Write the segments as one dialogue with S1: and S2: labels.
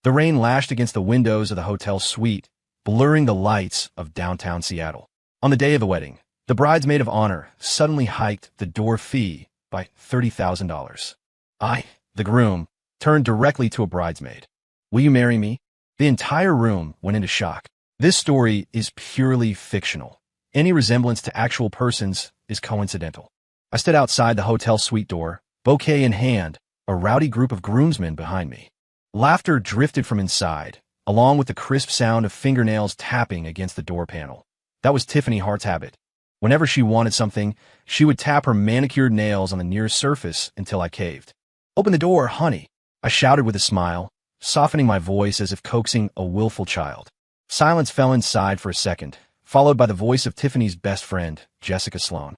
S1: The rain lashed against the windows of the hotel suite, blurring the lights of downtown Seattle. On the day of the wedding, the bridesmaid of honor suddenly hiked the door fee by $30,000. I, the groom, turned directly to a bridesmaid. "Will you marry me?" The entire room went into shock. This story is purely fictional. Any resemblance to actual persons is coincidental. I stood outside the hotel suite door, bouquet in hand, a rowdy group of groomsmen behind me. Laughter drifted from inside, along with the crisp sound of fingernails tapping against the door panel. That was Tiffany Hart's habit. Whenever she wanted something, she would tap her manicured nails on the nearest surface until I caved. "Open the door, honey," I shouted with a smile, softening my voice as if coaxing a willful child. Silence fell inside for a second, followed by the voice of Tiffany's best friend, Jessica Sloan.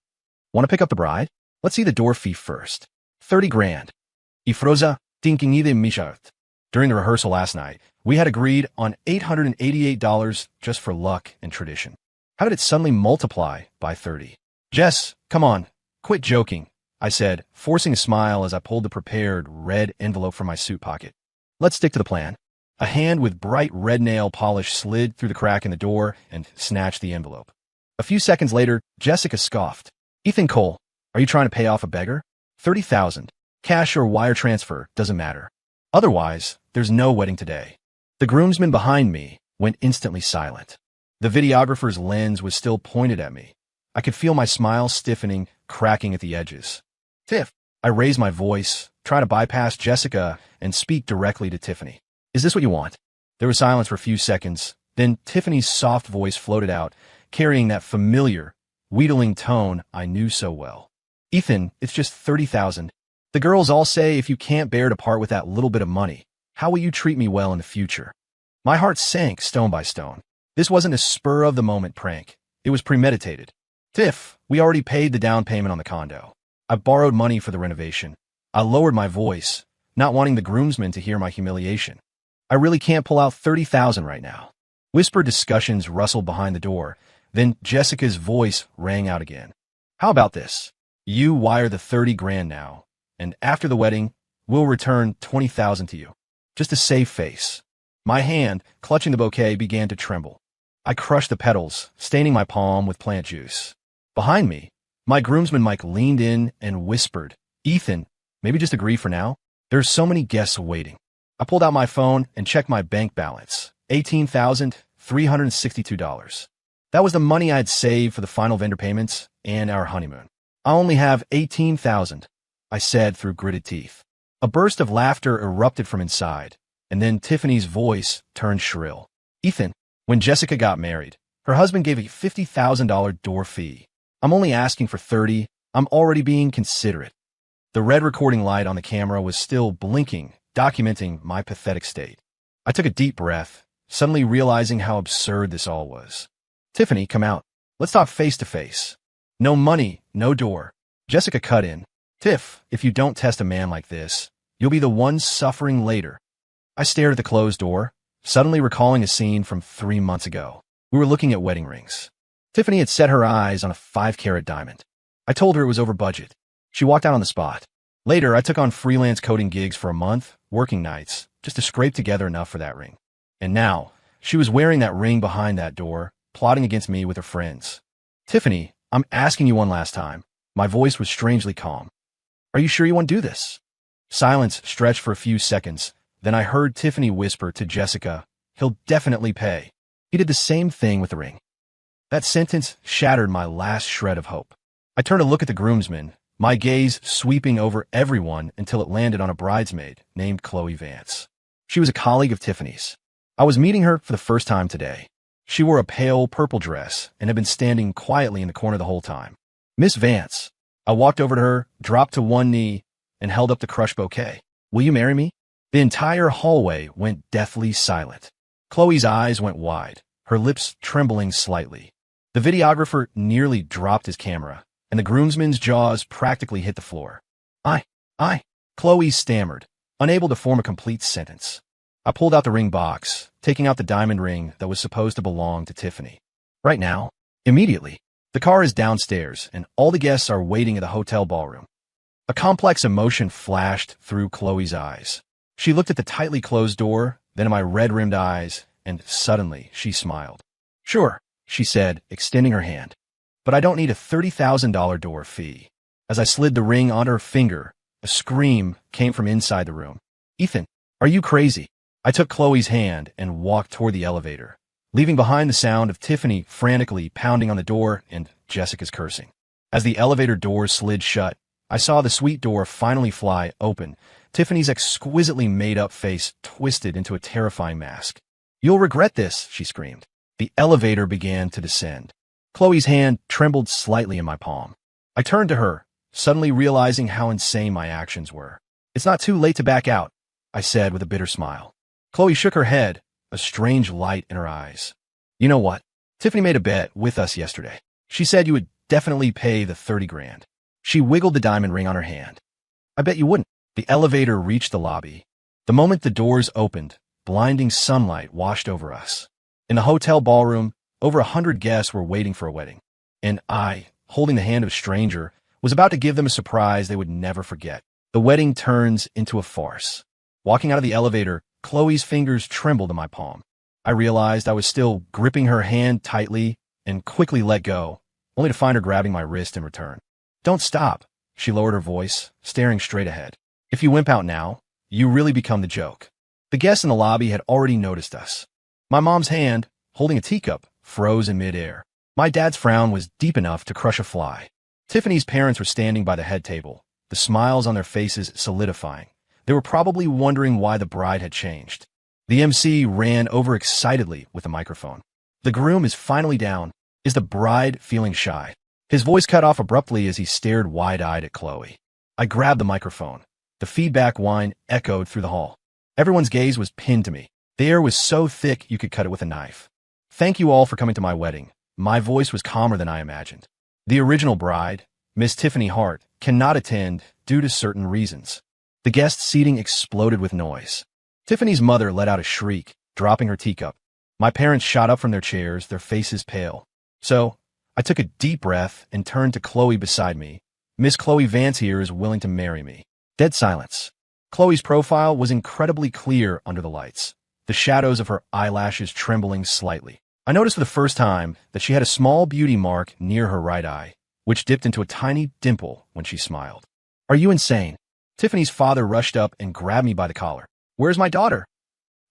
S1: "Want to pick up the bride? Let's see the door fee first. 30 grand. Ifroza, tinkingide mishart." During the rehearsal last night, we had agreed on $888 just for luck and tradition. How did it suddenly multiply by 30? "Jess, come on, quit joking," I said, forcing a smile as I pulled the prepared red envelope from my suit pocket. "Let's stick to the plan." A hand with bright red nail polish slid through the crack in the door and snatched the envelope. A few seconds later, Jessica scoffed. "Ethan Cole, are you trying to pay off a beggar? 30,000. Cash or wire transfer, doesn't matter. Otherwise, there's no wedding today." The groomsmen behind me went instantly silent. The videographer's lens was still pointed at me. I could feel my smile stiffening, cracking at the edges. "Tiff," I raised my voice, trying to bypass Jessica and speak directly to Tiffany. "Is this what you want?" There was silence for a few seconds. Then Tiffany's soft voice floated out, carrying that familiar, wheedling tone I knew so well. "Ethan, it's just 30,000. The girls all say if you can't bear to part with that little bit of money, how will you treat me well in the future?" My heart sank stone by stone. This wasn't a spur-of-the-moment prank. It was premeditated. "Tiff, we already paid the down payment on the condo. I borrowed money for the renovation." I lowered my voice, not wanting the groomsmen to hear my humiliation. "I really can't pull out 30,000 right now." Whispered discussions rustled behind the door. Then Jessica's voice rang out again. "How about this? You wire the 30 grand now, and after the wedding, we'll return 20,000 to you. Just to save face." My hand, clutching the bouquet, began to tremble. I crushed the petals, staining my palm with plant juice. Behind me, my groomsman Mike leaned in and whispered, "Ethan, maybe just agree for now. There's so many guests waiting." I pulled out my phone and checked my bank balance, $18,362. That was the money I had saved for the final vendor payments and our honeymoon. "I only have 18,000, I said through gritted teeth. A burst of laughter erupted from inside, and then Tiffany's voice turned shrill. "Ethan, when Jessica got married, her husband gave a $50,000 door fee. I'm only asking for 30. I'm already being considerate." The red recording light on the camera was still blinking, documenting my pathetic state. I took a deep breath, suddenly realizing how absurd this all was. "Tiffany, come out. Let's talk face to face. No money, no door." Jessica cut in. "Tiff, if you don't test a man like this, you'll be the one suffering later." I stared at the closed door, suddenly recalling a scene from 3 months ago. We were looking at wedding rings. Tiffany had set her eyes on a 5-carat diamond. I told her it was over budget. She walked out on the spot. Later, I took on freelance coding gigs for a month, working nights, just to scrape together enough for that ring. And now, she was wearing that ring behind that door, plotting against me with her friends. "Tiffany, I'm asking you one last time." My voice was strangely calm. "Are you sure you want to do this?" Silence stretched for a few seconds. Then I heard Tiffany whisper to Jessica, "He'll definitely pay. He did the same thing with the ring." That sentence shattered my last shred of hope. I turned to look at the groomsmen, my gaze sweeping over everyone until it landed on a bridesmaid named Chloe Vance. She was a colleague of Tiffany's. I was meeting her for the first time today. She wore a pale purple dress and had been standing quietly in the corner the whole time. "Miss Vance." I walked over to her, dropped to one knee, and held up the crushed bouquet. "Will you marry me?" The entire hallway went deathly silent. Chloe's eyes went wide, her lips trembling slightly. The videographer nearly dropped his camera, and the groomsmen's jaws practically hit the floor. I, Chloe stammered, unable to form a complete sentence. I pulled out the ring box, taking out the diamond ring that was supposed to belong to Tiffany. "Right now, immediately. The car is downstairs, and all the guests are waiting in the hotel ballroom." A complex emotion flashed through Chloe's eyes. She looked at the tightly closed door, then in my red-rimmed eyes, and suddenly she smiled. "Sure," she said, extending her hand. "But I don't need a $30,000 door fee." As I slid the ring onto her finger, a scream came from inside the room. "Ethan, are you crazy?" I took Chloe's hand and walked toward the elevator, leaving behind the sound of Tiffany frantically pounding on the door and Jessica's cursing. As the elevator doors slid shut, I saw the suite door finally fly open, Tiffany's exquisitely made-up face twisted into a terrifying mask. "You'll regret this," she screamed. The elevator began to descend. Chloe's hand trembled slightly in my palm. I turned to her, suddenly realizing how insane my actions were. "It's not too late to back out," I said with a bitter smile. Chloe shook her head, a strange light in her eyes. "You know what? Tiffany made a bet with us yesterday. She said you would definitely pay the 30 grand. She wiggled the diamond ring on her hand. I bet you wouldn't." The elevator reached the lobby. The moment the doors opened, blinding sunlight washed over us. In the hotel ballroom, over 100 guests were waiting for a wedding. And I, holding the hand of a stranger, was about to give them a surprise they would never forget. The wedding turns into a farce. Walking out of the elevator, Chloe's fingers trembled in my palm. I realized I was still gripping her hand tightly and quickly let go, only to find her grabbing my wrist in return. "Don't stop," she lowered her voice, staring straight ahead. "If you wimp out now, you really become the joke." The guests in the lobby had already noticed us. My mom's hand, holding a teacup, froze in midair. My dad's frown was deep enough to crush a fly. Tiffany's parents were standing by the head table, the smiles on their faces solidifying. They were probably wondering why the bride had changed. The MC ran over excitedly with the microphone. "The groom is finally down. Is the bride feeling shy?" His voice cut off abruptly as he stared wide-eyed at Chloe. I grabbed the microphone. The feedback whine echoed through the hall. Everyone's gaze was pinned to me. The air was so thick you could cut it with a knife. "Thank you all for coming to my wedding." My voice was calmer than I imagined. "The original bride, Miss Tiffany Hart, cannot attend due to certain reasons." The guest seating exploded with noise. Tiffany's mother let out a shriek, dropping her teacup. My parents shot up from their chairs, their faces pale. So, I took a deep breath and turned to Chloe beside me. "Miss Chloe Vance here is willing to marry me." Dead silence. Chloe's profile was incredibly clear under the lights, the shadows of her eyelashes trembling slightly. I noticed for the first time that she had a small beauty mark near her right eye, which dipped into a tiny dimple when she smiled. "Are you insane?" Tiffany's father rushed up and grabbed me by the collar. "Where's my daughter?"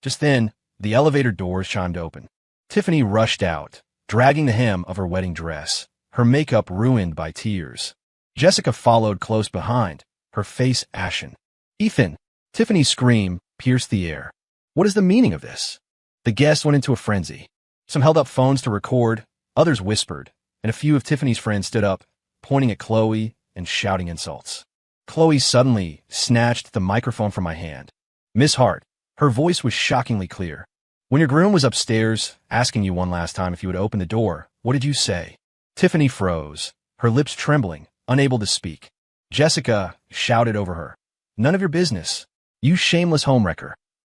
S1: Just then, the elevator doors chimed open. Tiffany rushed out, dragging the hem of her wedding dress, her makeup ruined by tears. Jessica followed close behind, her face ashen. "Ethan!" Tiffany's scream pierced the air. "What is the meaning of this?" The guests went into a frenzy. Some held up phones to record, others whispered, and a few of Tiffany's friends stood up, pointing at Chloe and shouting insults. Chloe suddenly snatched the microphone from my hand. "Miss Hart," her voice was shockingly clear. "When your groom was upstairs, asking you one last time if you would open the door, what did you say?" Tiffany froze, her lips trembling, unable to speak. Jessica shouted over her. "None of your business. You shameless homewrecker."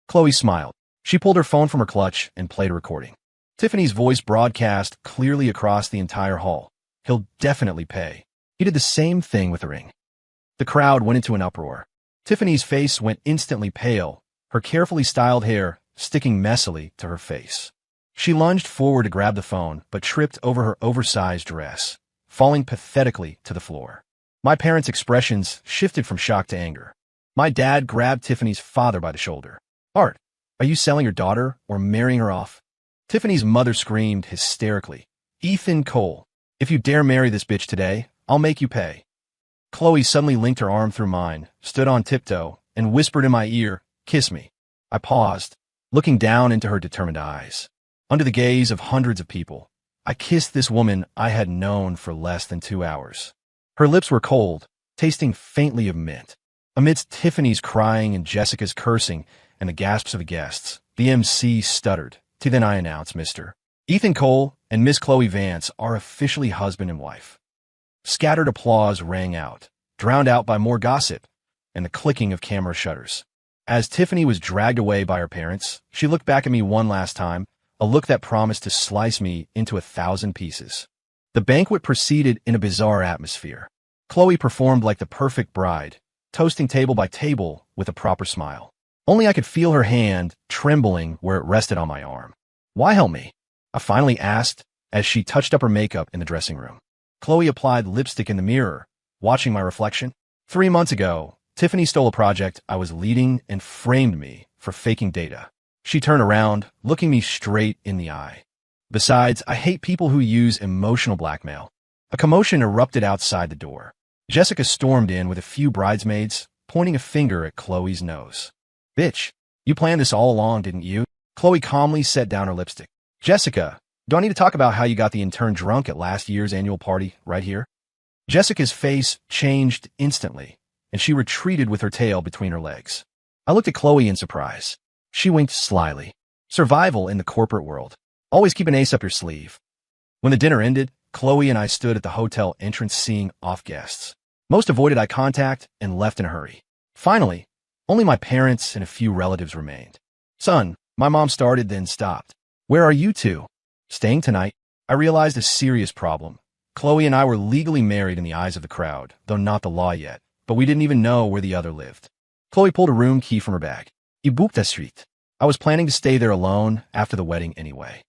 S1: Chloe smiled. She pulled her phone from her clutch and played a recording. Tiffany's voice broadcast clearly across the entire hall. "He'll definitely pay." He did the same thing with the ring. The crowd went into an uproar. Tiffany's face went instantly pale, her carefully styled hair sticking messily to her face. She lunged forward to grab the phone, but tripped over her oversized dress, falling pathetically to the floor. My parents' expressions shifted from shock to anger. My dad grabbed Tiffany's father by the shoulder. "Art, are you selling your daughter or marrying her off?" Tiffany's mother screamed hysterically. "Ethan Cole, if you dare marry this bitch today, I'll make you pay." Chloe suddenly linked her arm through mine, stood on tiptoe, and whispered in my ear, "Kiss me." I paused, looking down into her determined eyes. Under the gaze of hundreds of people, I kissed this woman I had known for less than 2 hours. Her lips were cold, tasting faintly of mint. Amidst Tiffany's crying and Jessica's cursing and the gasps of the guests, the MC stuttered. Then I announced, "Mr. Ethan Cole and Miss Chloe Vance are officially husband and wife." Scattered applause rang out, drowned out by more gossip and the clicking of camera shutters. As Tiffany was dragged away by her parents, she looked back at me one last time, a look that promised to slice me into 1,000 pieces. The banquet proceeded in a bizarre atmosphere. Chloe performed like the perfect bride, toasting table by table with a proper smile. Only I could feel her hand trembling where it rested on my arm. "Why help me?" I finally asked as she touched up her makeup in the dressing room. Chloe applied lipstick in the mirror, watching my reflection. 3 months ago, Tiffany stole a project I was leading and framed me for faking data. She turned around, looking me straight in the eye. "Besides, I hate people who use emotional blackmail." A commotion erupted outside the door. Jessica stormed in with a few bridesmaids, pointing a finger at Chloe's nose. "Bitch, you planned this all along, didn't you?" Chloe calmly set down her lipstick. "Jessica, do I need to talk about how you got the intern drunk at last year's annual party right here?" Jessica's face changed instantly, and she retreated with her tail between her legs. I looked at Chloe in surprise. She winked slyly. Survival in the corporate world. Always keep an ace up your sleeve. When the dinner ended, Chloe and I stood at the hotel entrance seeing off guests. Most avoided eye contact and left in a hurry. Finally, only my parents and a few relatives remained. "Son," my mom started then stopped. "Where are you two?" "Staying tonight." I realized a serious problem. Chloe and I were legally married in the eyes of the crowd, though not the law yet, but we didn't even know where the other lived. Chloe pulled a room key from her bag. "I booked that street." I was planning to stay there alone after the wedding anyway.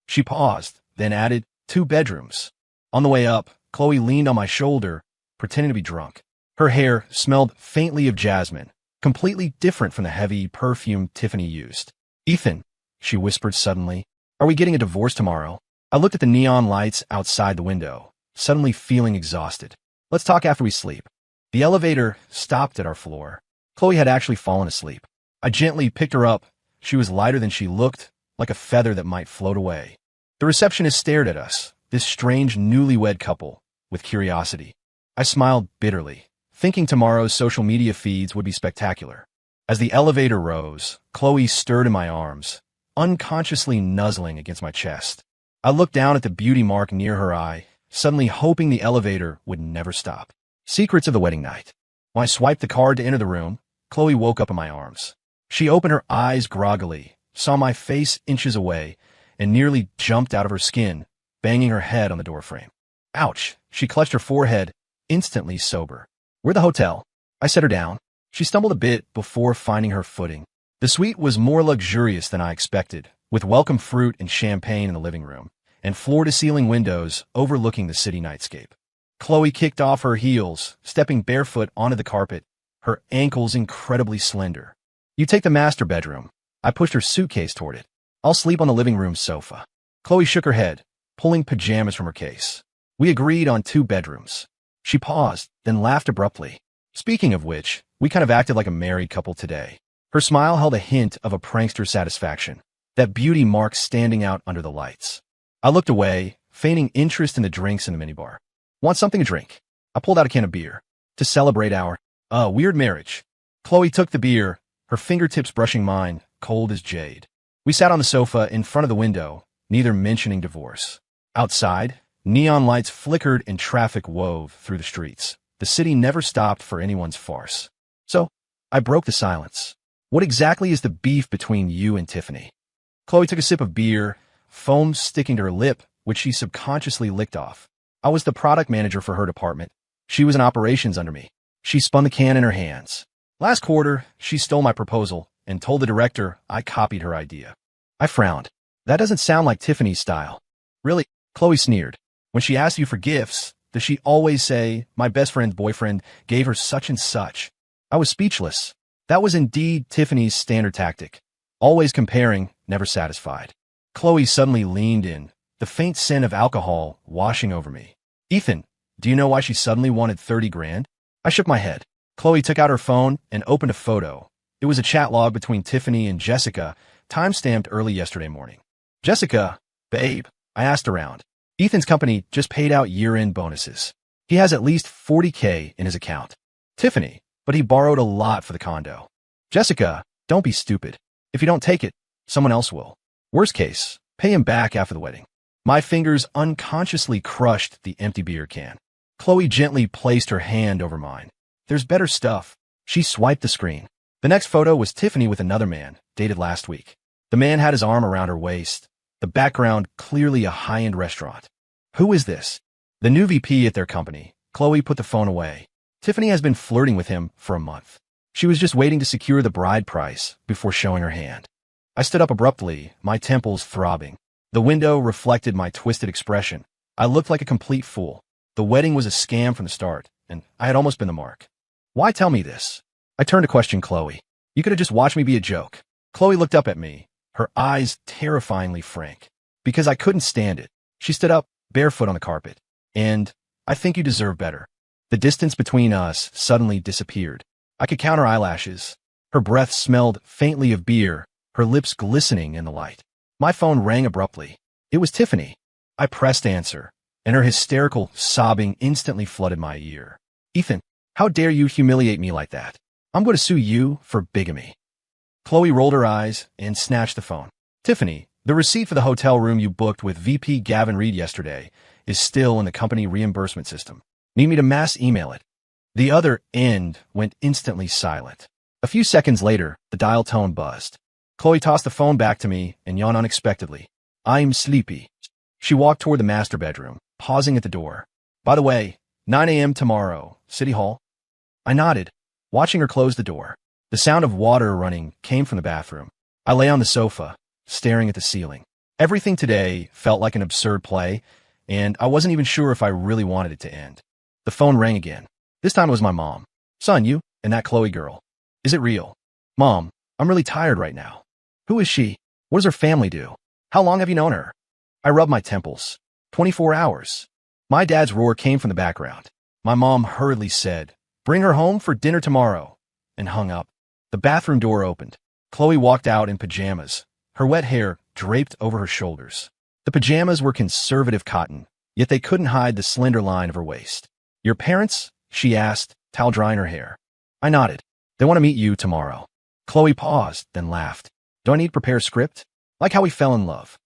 S1: She paused, then added, 2 bedrooms. On the way up, Chloe leaned on my shoulder, pretending to be drunk. Her hair smelled faintly of jasmine, completely different from the heavy perfume Tiffany used. "Ethan," she whispered suddenly, "are we getting a divorce tomorrow?" I looked at the neon lights outside the window, suddenly feeling exhausted. "Let's talk after we sleep." The elevator stopped at our floor. Chloe had actually fallen asleep. I gently picked her up. She was lighter than she looked, like a feather that might float away. The receptionist stared at us, this strange newlywed couple, with curiosity. I smiled bitterly, thinking tomorrow's social media feeds would be spectacular. As the elevator rose, Chloe stirred in my arms, unconsciously nuzzling against my chest. I looked down at the beauty mark near her eye, suddenly hoping the elevator would never stop. Secrets of the wedding night. When I swiped the card to enter the room, Chloe woke up in my arms. She opened her eyes groggily, saw my face inches away, and nearly jumped out of her skin, banging her head on the doorframe. "Ouch!" She clutched her forehead, instantly sober. "We're the hotel." I set her down. She stumbled a bit before finding her footing. The suite was more luxurious than I expected, with welcome fruit and champagne in the living room, and floor-to-ceiling windows overlooking the city nightscape. Chloe kicked off her heels, stepping barefoot onto the carpet, her ankles incredibly slender. "You take the master bedroom." I pushed her suitcase toward it. "I'll sleep on the living room sofa." Chloe shook her head, pulling pajamas from her case. We agreed on 2 bedrooms. She paused, then laughed abruptly. "Speaking of which, we kind of acted like a married couple today." Her smile held a hint of a prankster satisfaction, that beauty mark standing out under the lights. I looked away, feigning interest in the drinks in the minibar. "Want something to drink?" I pulled out a can of beer. "To celebrate our, weird marriage." Chloe took the beer, her fingertips brushing mine, cold as jade. We sat on the sofa in front of the window, neither mentioning divorce. Outside, neon lights flickered and traffic wove through the streets. The city never stopped for anyone's farce. So, I broke the silence. "What exactly is the beef between you and Tiffany?" Chloe took a sip of beer, foam sticking to her lip, which she subconsciously licked off. I was the product manager for her department. She was in operations under me. She spun the can in her hands. Last quarter, she stole my proposal and told the director I copied her idea. I frowned. "That doesn't sound like Tiffany's style." "Really?" Chloe sneered. "When she asks you for gifts, does she always say, 'My best friend's boyfriend gave her such and such'?" I was speechless. That was indeed Tiffany's standard tactic. Always comparing, never satisfied. Chloe suddenly leaned in, the faint scent of alcohol washing over me. "Ethan, do you know why she suddenly wanted 30 grand? I shook my head. Chloe took out her phone and opened a photo. It was a chat log between Tiffany and Jessica, time-stamped early yesterday morning. "Jessica, babe," I asked around. "Ethan's company just paid out year-end bonuses. He has at least 40K in his account." "Tiffany, but he borrowed a lot for the condo." "Jessica, don't be stupid. If you don't take it, someone else will. Worst case, pay him back after the wedding." My fingers unconsciously crushed the empty beer can. Chloe gently placed her hand over mine. "There's better stuff." She swiped the screen. The next photo was Tiffany with another man, dated last week. The man had his arm around her waist. The background clearly a high-end restaurant. "Who is this?" "The new VP at their company." Chloe put the phone away. "Tiffany has been flirting with him for a month." She was just waiting to secure the bride price before showing her hand. I stood up abruptly, my temples throbbing. The window reflected my twisted expression. I looked like a complete fool. The wedding was a scam from the start, and I had almost been the mark. Why tell me this? I turned to question Chloe. You could have just watched me be a joke. Chloe looked up at me, her eyes terrifyingly frank. Because I couldn't stand it. She stood up, barefoot on the carpet. And I think you deserve better. The distance between us suddenly disappeared. I could count her eyelashes. Her breath smelled faintly of beer, her lips glistening in the light. My phone rang abruptly. It was Tiffany. I pressed answer, and her hysterical sobbing instantly flooded my ear. Ethan, how dare you humiliate me like that? I'm going to sue you for bigamy. Chloe rolled her eyes and snatched the phone. Tiffany, the receipt for the hotel room you booked with VP Gavin Reed yesterday is still in the company reimbursement system. Need me to mass email it? The other end went instantly silent. A few seconds later, the dial tone buzzed. Chloe tossed the phone back to me and yawned unexpectedly. I'm sleepy. She walked toward the master bedroom, pausing at the door. By the way, 9 a.m. tomorrow, City Hall. I nodded, watching her close the door. The sound of water running came from the bathroom. I lay on the sofa, staring at the ceiling. Everything today felt like an absurd play, and I wasn't even sure if I really wanted it to end. The phone rang again. This time it was my mom. Son, you and that Chloe girl. Is it real? Mom, I'm really tired right now. Who is she? What does her family do? How long have you known her? I rubbed my temples. 24 hours. My dad's roar came from the background. My mom hurriedly said, bring her home for dinner tomorrow, and hung up. The bathroom door opened. Chloe walked out in pajamas, her wet hair draped over her shoulders. The pajamas were conservative cotton, yet they couldn't hide the slender line of her waist. Your parents? She asked, towel drying her hair. I nodded. They want to meet you tomorrow. Chloe paused, then laughed. Do I need to prepare a script? Like how we fell in love.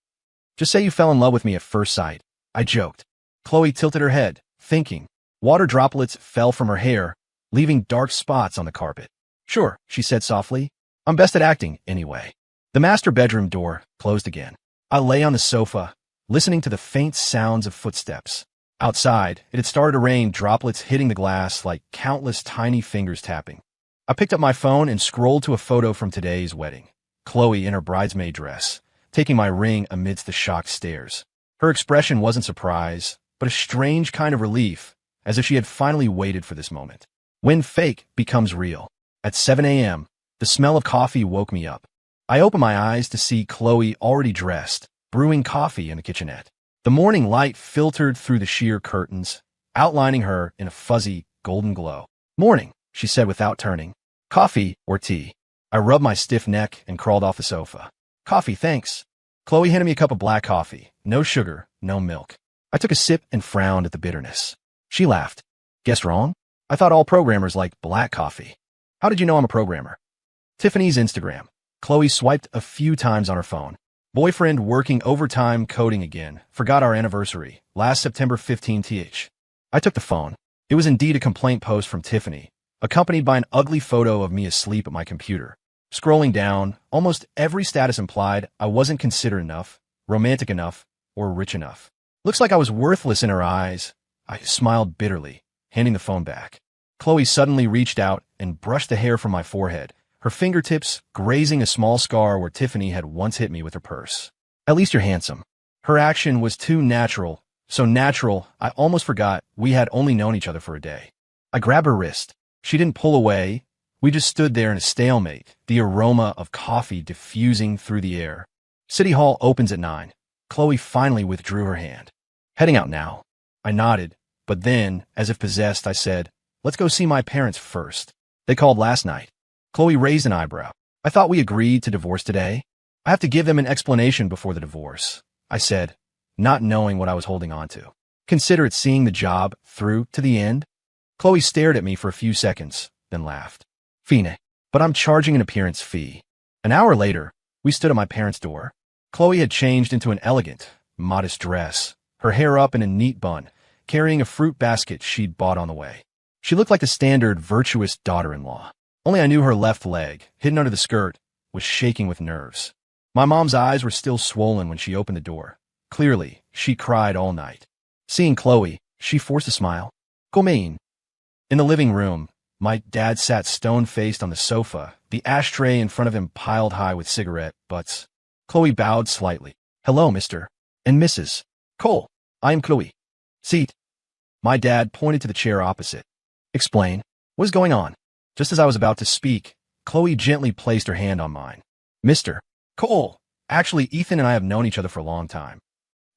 S1: Just say you fell in love with me at first sight. I joked. Chloe tilted her head, thinking. Water droplets fell from her hair, leaving dark spots on the carpet. Sure, she said softly. I'm best at acting, anyway. The master bedroom door closed again. I lay on the sofa, listening to the faint sounds of footsteps. Outside, it had started to rain, droplets hitting the glass like countless tiny fingers tapping. I picked up my phone and scrolled to a photo from today's wedding. Chloe in her bridesmaid dress, taking my ring amidst the shocked stares. Her expression wasn't surprise, but a strange kind of relief, as if she had finally waited for this moment. When fake becomes real. At 7 a.m., the smell of coffee woke me up. I opened my eyes to see Chloe already dressed, brewing coffee in the kitchenette. The morning light filtered through the sheer curtains, outlining her in a fuzzy, golden glow. Morning, she said without turning. Coffee or tea? I rubbed my stiff neck and crawled off the sofa. Coffee, thanks. Chloe handed me a cup of black coffee. No sugar, no milk. I took a sip and frowned at the bitterness. She laughed. Guess wrong? I thought all programmers liked black coffee. How did you know I'm a programmer? Tiffany's Instagram. Chloe swiped a few times on her phone. Boyfriend working overtime coding again. Forgot our anniversary. Last September 15th. I took the phone. It was indeed a complaint post from Tiffany, accompanied by an ugly photo of me asleep at my computer. Scrolling down, almost every status implied I wasn't considered enough, romantic enough, or rich enough. Looks like I was worthless in her eyes. I smiled bitterly, handing the phone back. Chloe suddenly reached out and brushed the hair from my forehead, her fingertips grazing a small scar where Tiffany had once hit me with her purse. At least you're handsome. Her action was too natural, so natural I almost forgot we had only known each other for a day. I grabbed her wrist. She didn't pull away. We just stood there in a stalemate, the aroma of coffee diffusing through the air. City Hall opens at 9. Chloe finally withdrew her hand. Heading out now. I nodded, but then, as if possessed, I said, let's go see my parents first. They called last night. Chloe raised an eyebrow. I thought we agreed to divorce today. I have to give them an explanation before the divorce, I said, not knowing what I was holding on to. Consider it seeing the job through to the end. Chloe stared at me for a few seconds, then laughed. Fine, but I'm charging an appearance fee. An hour later, we stood at my parents' door. Chloe had changed into an elegant, modest dress, her hair up in a neat bun, carrying a fruit basket she'd bought on the way. She looked like the standard virtuous daughter-in-law. Only I knew her left leg, hidden under the skirt, was shaking with nerves. My mom's eyes were still swollen when she opened the door. Clearly, she cried all night. Seeing Chloe, she forced a smile. Come in. In the living room, My dad sat stone-faced on the sofa, the ashtray in front of him piled high with cigarette butts. Chloe bowed slightly. Hello, Mr. and Mrs. Cole. I am Chloe. Seat. My dad pointed to the chair opposite. Explain. What is going on? Just as I was about to speak, Chloe gently placed her hand on mine. Mr. Cole. Actually, Ethan and I have known each other for a long time.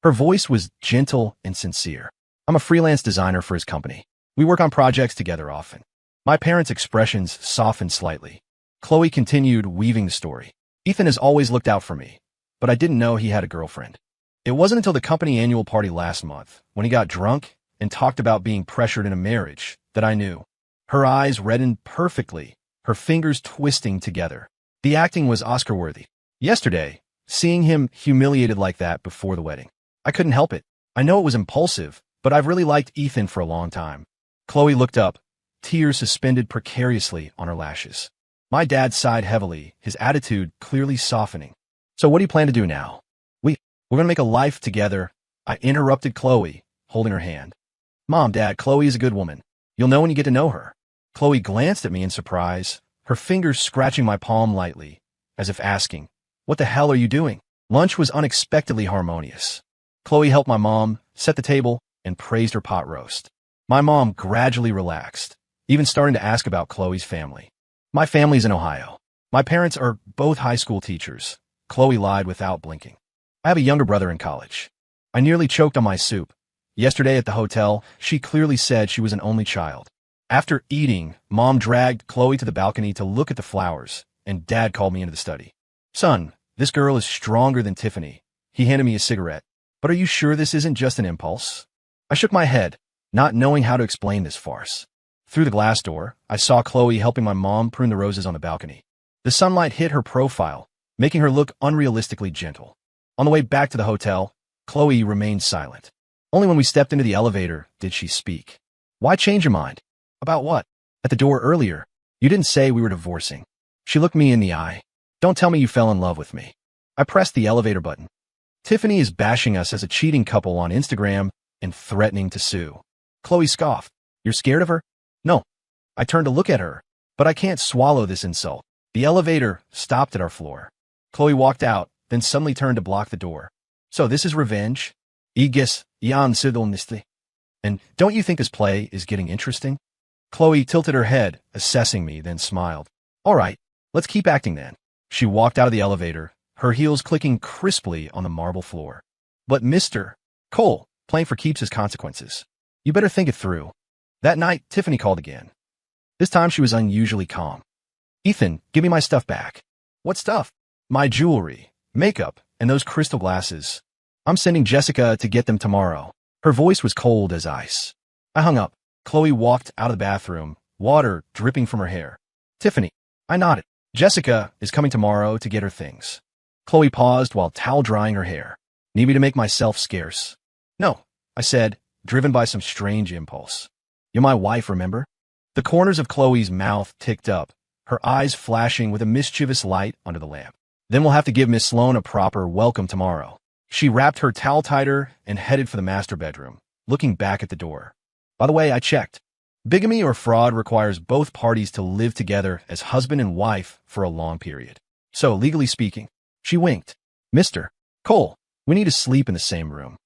S1: Her voice was gentle and sincere. I'm a freelance designer for his company. We work on projects together often. My parents' expressions softened slightly. Chloe continued weaving the story. Ethan has always looked out for me, but I didn't know he had a girlfriend. It wasn't until the company annual party last month, when he got drunk and talked about being pressured in a marriage, that I knew. Her eyes reddened perfectly, her fingers twisting together. The acting was Oscar-worthy. Yesterday, seeing him humiliated like that before the wedding, I couldn't help it. I know it was impulsive, but I've really liked Ethan for a long time. Chloe looked up, tears suspended precariously on her lashes. My dad sighed heavily, his attitude clearly softening. So what do you plan to do now? We're going to make a life together. I interrupted Chloe, holding her hand. Mom, Dad, Chloe is a good woman. You'll know when you get to know her. Chloe glanced at me in surprise, her fingers scratching my palm lightly, as if asking, what the hell are you doing? Lunch was unexpectedly harmonious. Chloe helped my mom set the table and praised her pot roast. My mom gradually relaxed, even starting to ask about Chloe's family. My family's in Ohio. My parents are both high school teachers. Chloe lied without blinking. I have a younger brother in college. I nearly choked on my soup. Yesterday at the hotel, she clearly said she was an only child. After eating, Mom dragged Chloe to the balcony to look at the flowers, and Dad called me into the study. Son, this girl is stronger than Tiffany. He handed me a cigarette. But are you sure this isn't just an impulse? I shook my head, not knowing how to explain this farce. Through the glass door, I saw Chloe helping my mom prune the roses on the balcony. The sunlight hit her profile, making her look unrealistically gentle. On the way back to the hotel, Chloe remained silent. Only when we stepped into the elevator did she speak. Why change your mind? About what? At the door earlier, you didn't say we were divorcing. She looked me in the eye. Don't tell me you fell in love with me. I pressed the elevator button. Tiffany is bashing us as a cheating couple on Instagram and threatening to sue. Chloe scoffed. You're scared of her? No. I turned to look at her, but I can't swallow this insult. The elevator stopped at our floor. Chloe walked out, then suddenly turned to block the door. So this is revenge? Igis, Jan Sidolnisti. And don't you think this play is getting interesting? Chloe tilted her head, assessing me, then smiled. All right, let's keep acting then. She walked out of the elevator, her heels clicking crisply on the marble floor. But Mr. Cole, playing for keeps has consequences. You better think it through. That night, Tiffany called again. This time she was unusually calm. Ethan, give me my stuff back. What stuff? My jewelry, makeup, and those crystal glasses. I'm sending Jessica to get them tomorrow. Her voice was cold as ice. I hung up. Chloe walked out of the bathroom, water dripping from her hair. Tiffany. I nodded. Jessica is coming tomorrow to get her things. Chloe paused while towel drying her hair. Need me to make myself scarce? No, I said, driven by some strange impulse. You're my wife, remember? The corners of Chloe's mouth ticked up, her eyes flashing with a mischievous light under the lamp. Then we'll have to give Miss Sloane a proper welcome tomorrow. She wrapped her towel tighter and headed for the master bedroom, looking back at the door. By the way, I checked. Bigamy or fraud requires both parties to live together as husband and wife for a long period. So, legally speaking, she winked. Mr. Cole, we need to sleep in the same room.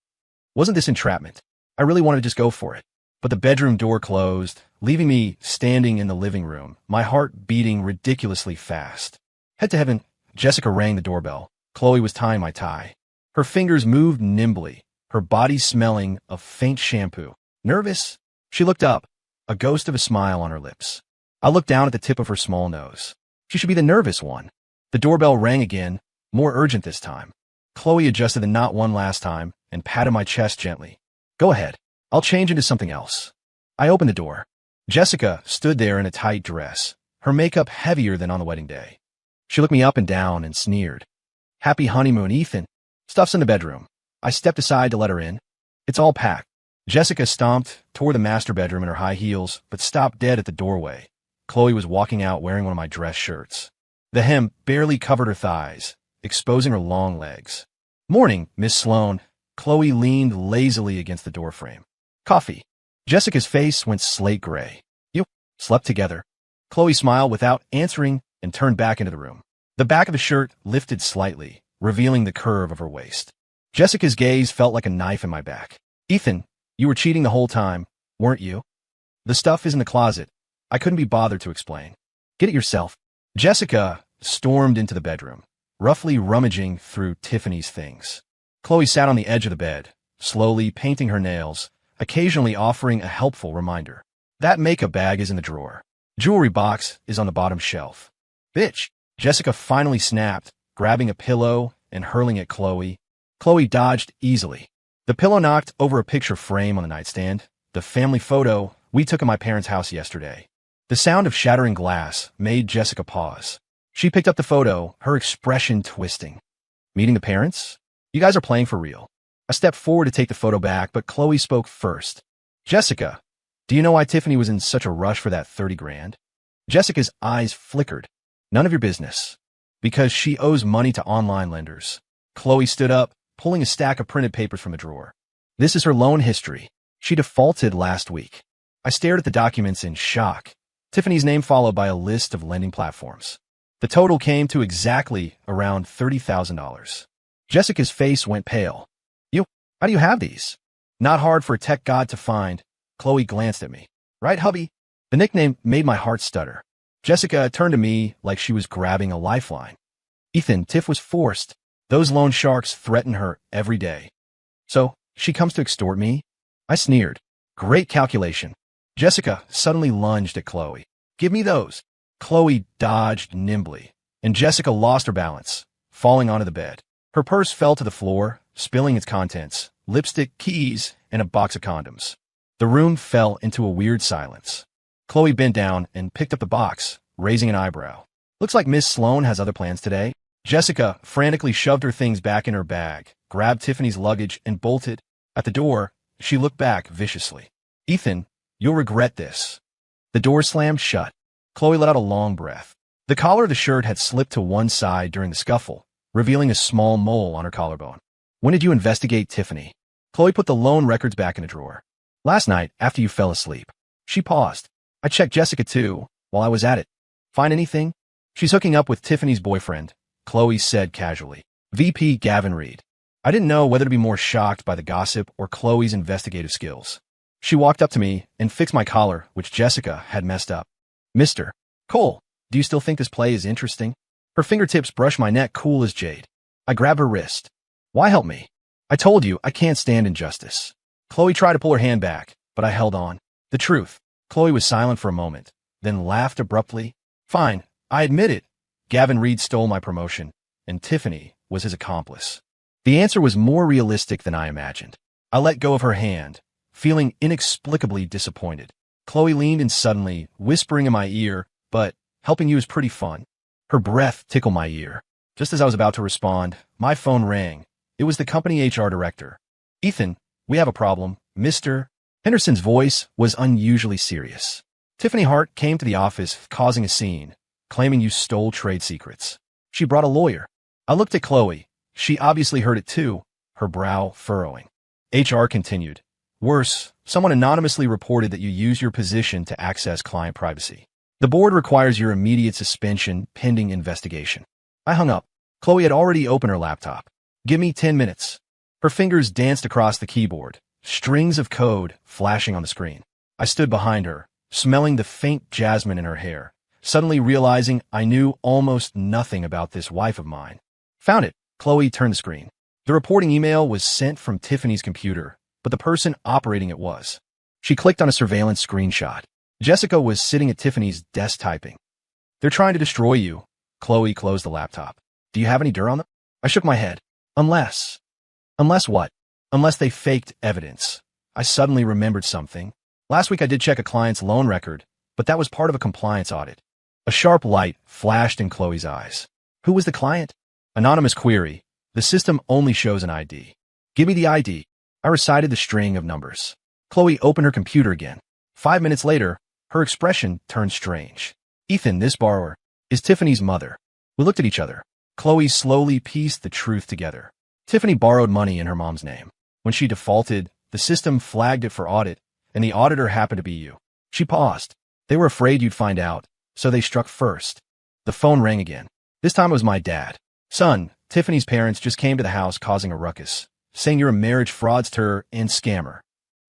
S1: Wasn't this entrapment? I really wanted to just go for it. But the bedroom door closed, leaving me standing in the living room, my heart beating ridiculously fast. Head to heaven, Jessica rang the doorbell. Chloe was tying my tie. Her fingers moved nimbly, her body smelling of faint shampoo. Nervous? She looked up, a ghost of a smile on her lips. I looked down at the tip of her small nose. She should be the nervous one. The doorbell rang again, more urgent this time. Chloe adjusted the knot one last time and patted my chest gently. Go ahead. I'll change into something else. I opened the door. Jessica stood there in a tight dress, her makeup heavier than on the wedding day. She looked me up and down and sneered. Happy honeymoon, Ethan. Stuff's in the bedroom. I stepped aside to let her in. It's all packed. Jessica stomped toward the master bedroom in her high heels, but stopped dead at the doorway. Chloe was walking out wearing one of my dress shirts. The hem barely covered her thighs, exposing her long legs. Morning, Miss Sloane. Chloe leaned lazily against the doorframe. Coffee. Jessica's face went slate gray. You slept together. Chloe smiled without answering and turned back into the room. The back of the shirt lifted slightly, revealing the curve of her waist. Jessica's gaze felt like a knife in my back. Ethan, you were cheating the whole time, weren't you? The stuff is in the closet. I couldn't be bothered to explain. Get it yourself. Jessica stormed into the bedroom, roughly rummaging through Tiffany's things. Chloe sat on the edge of the bed, slowly painting her nails, occasionally offering a helpful reminder. That makeup bag is in the drawer. Jewelry box is on the bottom shelf. Bitch! Jessica finally snapped, grabbing a pillow and hurling at Chloe. Chloe dodged easily. The pillow knocked over a picture frame on the nightstand, the family photo we took at my parents' house yesterday. The sound of shattering glass made Jessica pause. She picked up the photo, her expression twisting. Meeting the parents? You guys are playing for real. I stepped forward to take the photo back, but Chloe spoke first. Jessica, do you know why Tiffany was in such a rush for that 30 grand? Jessica's eyes flickered. None of your business. Because she owes money to online lenders. Chloe stood up, pulling a stack of printed papers from a drawer. This is her loan history. She defaulted last week. I stared at the documents in shock. Tiffany's name followed by a list of lending platforms. The total came to exactly around $30,000. Jessica's face went pale. How do you have these? Not hard for a tech god to find. Chloe glanced at me. Right, hubby? The nickname made my heart stutter. Jessica turned to me like she was grabbing a lifeline. Ethan, Tiff was forced. Those loan sharks threaten her every day. So, she comes to extort me? I sneered. Great calculation. Jessica suddenly lunged at Chloe. Give me those. Chloe dodged nimbly, and Jessica lost her balance, falling onto the bed. Her purse fell to the floor, spilling its contents, lipstick, keys, and a box of condoms. The room fell into a weird silence. Chloe bent down and picked up the box, raising an eyebrow. Looks like Miss Sloan has other plans today. Jessica frantically shoved her things back in her bag, grabbed Tiffany's luggage, and bolted. At the door, she looked back viciously. Ethan, you'll regret this. The door slammed shut. Chloe let out a long breath. The collar of the shirt had slipped to one side during the scuffle, revealing a small mole on her collarbone. When did you investigate Tiffany? Chloe put the loan records back in the drawer. Last night, after you fell asleep. She paused. I checked Jessica too, while I was at it. Find anything? She's hooking up with Tiffany's boyfriend, Chloe said casually. VP Gavin Reed. I didn't know whether to be more shocked by the gossip or Chloe's investigative skills. She walked up to me and fixed my collar, which Jessica had messed up. Mr. Cole, do you still think this play is interesting? Her fingertips brushed my neck cool as jade. I grabbed her wrist. Why help me? I told you I can't stand injustice. Chloe tried to pull her hand back, but I held on. The truth. Chloe was silent for a moment, then laughed abruptly. Fine, I admit it. Gavin Reed stole my promotion, and Tiffany was his accomplice. The answer was more realistic than I imagined. I let go of her hand, feeling inexplicably disappointed. Chloe leaned in suddenly, whispering in my ear, but helping you is pretty fun. Her breath tickled my ear. Just as I was about to respond, my phone rang. It was the company HR director. Ethan, we have a problem. Mr. Henderson's voice was unusually serious. Tiffany Hart came to the office, causing a scene, claiming you stole trade secrets. She brought a lawyer. I looked at Chloe. She obviously heard it too, her brow furrowing. HR continued. Worse, someone anonymously reported that you use your position to access client privacy. The board requires your immediate suspension pending investigation. I hung up. Chloe had already opened her laptop. Give me 10 minutes. Her fingers danced across the keyboard, strings of code flashing on the screen. I stood behind her, smelling the faint jasmine in her hair, suddenly realizing I knew almost nothing about this wife of mine. Found it. Chloe turned the screen. The reporting email was sent from Tiffany's computer, but the person operating it was. She clicked on a surveillance screenshot. Jessica was sitting at Tiffany's desk typing. They're trying to destroy you. Chloe closed the laptop. Do you have any dirt on them? I shook my head. Unless what? Unless they faked evidence. I suddenly remembered something. Last week I did check a client's loan record, but that was part of a compliance audit. A sharp light flashed in Chloe's eyes. Who was the client? Anonymous query. The system only shows an ID. Give me the ID. I recited the string of numbers. Chloe opened her computer again. 5 minutes later, her expression turned strange. Ethan, this borrower, is Tiffany's mother. We looked at each other. Chloe slowly pieced the truth together. Tiffany borrowed money in her mom's name. When she defaulted, the system flagged it for audit, and the auditor happened to be you. She paused. They were afraid you'd find out. So they struck first. The phone rang again. This time it was my dad. Son, Tiffany's parents just came to the house causing a ruckus, saying you're a marriage fraudster and scammer.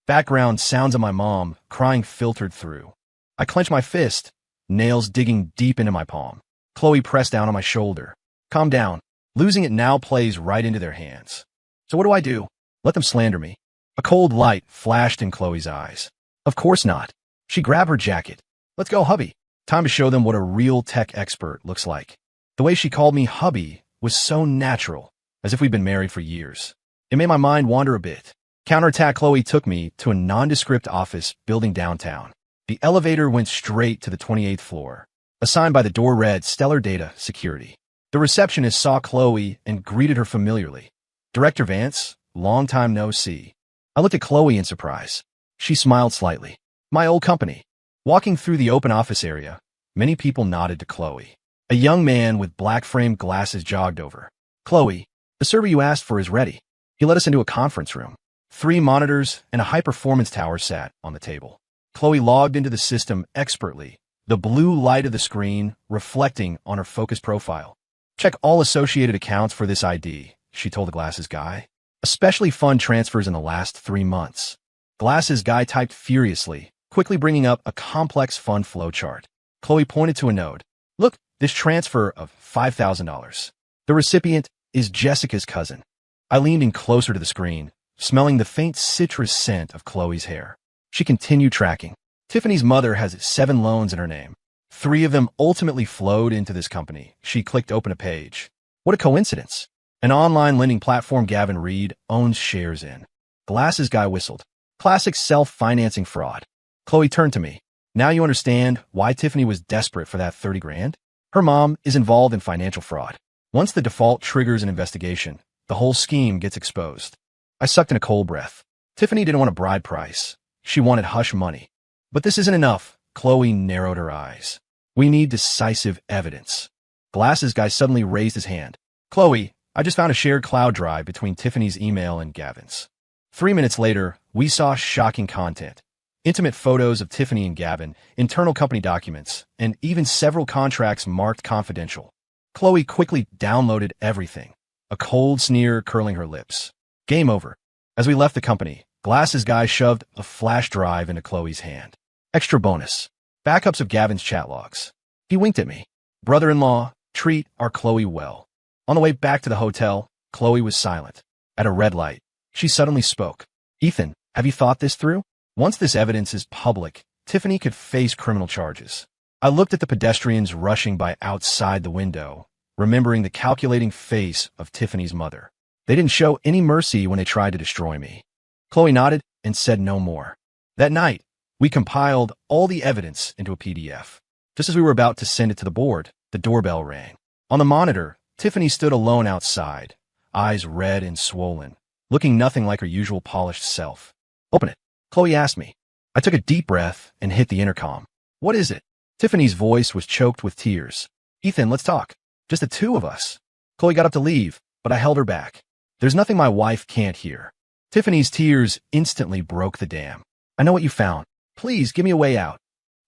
S1: Background sounds of my mom, crying filtered through. I clenched my fist, nails digging deep into my palm. Chloe pressed down on my shoulder. Calm down. Losing it now plays right into their hands. So what do? Let them slander me. A cold light flashed in Chloe's eyes. Of course not. She grabbed her jacket. Let's go, hubby. Time to show them what a real tech expert looks like. The way she called me hubby was so natural, as if we'd been married for years. It made my mind wander a bit. Counterattack, Chloe took me to a nondescript office building downtown. The elevator went straight to the 28th floor. A sign by the door read Stellar Data Security. The receptionist saw Chloe and greeted her familiarly. Director Vance, long time no see. I looked at Chloe in surprise. She smiled slightly. My old company. Walking through the open office area, many people nodded to Chloe. A young man with black-framed glasses jogged over. Chloe, the server you asked for is ready. He led us into a conference room. 3 monitors and a high-performance tower sat on the table. Chloe logged into the system expertly, the blue light of the screen reflecting on her focused profile. Check all associated accounts for this ID, she told the glasses guy. Especially fund transfers in the last 3 months. Glasses guy typed furiously, quickly bringing up a complex fund flow chart. Chloe pointed to a node. Look, this transfer of $5,000. The recipient is Jessica's cousin. I leaned in closer to the screen, smelling the faint citrus scent of Chloe's hair. She continued tracking. Tiffany's mother has 7 loans in her name. 3 of them ultimately flowed into this company. She clicked open a page. What a coincidence. An online lending platform Gavin Reed owns shares in. Glasses guy whistled. Classic self-financing fraud. Chloe turned to me. Now you understand why Tiffany was desperate for that 30 grand? Her mom is involved in financial fraud. Once the default triggers an investigation, the whole scheme gets exposed. I sucked in a cold breath. Tiffany didn't want a bride price. She wanted hush money. But this isn't enough. Chloe narrowed her eyes. We need decisive evidence. Glasses guy suddenly raised his hand. Chloe, I just found a shared cloud drive between Tiffany's email and Gavin's. 3 minutes later, we saw shocking content. Intimate photos of Tiffany and Gavin, internal company documents, and even several contracts marked confidential. Chloe quickly downloaded everything, a cold sneer curling her lips. Game over. As we left the company, Glasses guy shoved a flash drive into Chloe's hand. Extra bonus. Backups of Gavin's chat logs. He winked at me. Brother-in-law, treat our Chloe well. On the way back to the hotel, Chloe was silent. At a red light, she suddenly spoke. Ethan, have you thought this through? Once this evidence is public, Tiffany could face criminal charges. I looked at the pedestrians rushing by outside the window, remembering the calculating face of Tiffany's mother. They didn't show any mercy when they tried to destroy me. Chloe nodded and said no more. That night, we compiled all the evidence into a PDF. Just as we were about to send it to the board, the doorbell rang. On the monitor, Tiffany stood alone outside, eyes red and swollen, looking nothing like her usual polished self. Open it, Chloe asked me. I took a deep breath and hit the intercom. What is it? Tiffany's voice was choked with tears. Ethan, let's talk. Just the 2 of us. Chloe got up to leave, but I held her back. There's nothing my wife can't hear. Tiffany's tears instantly broke the dam. I know what you found. Please give me a way out.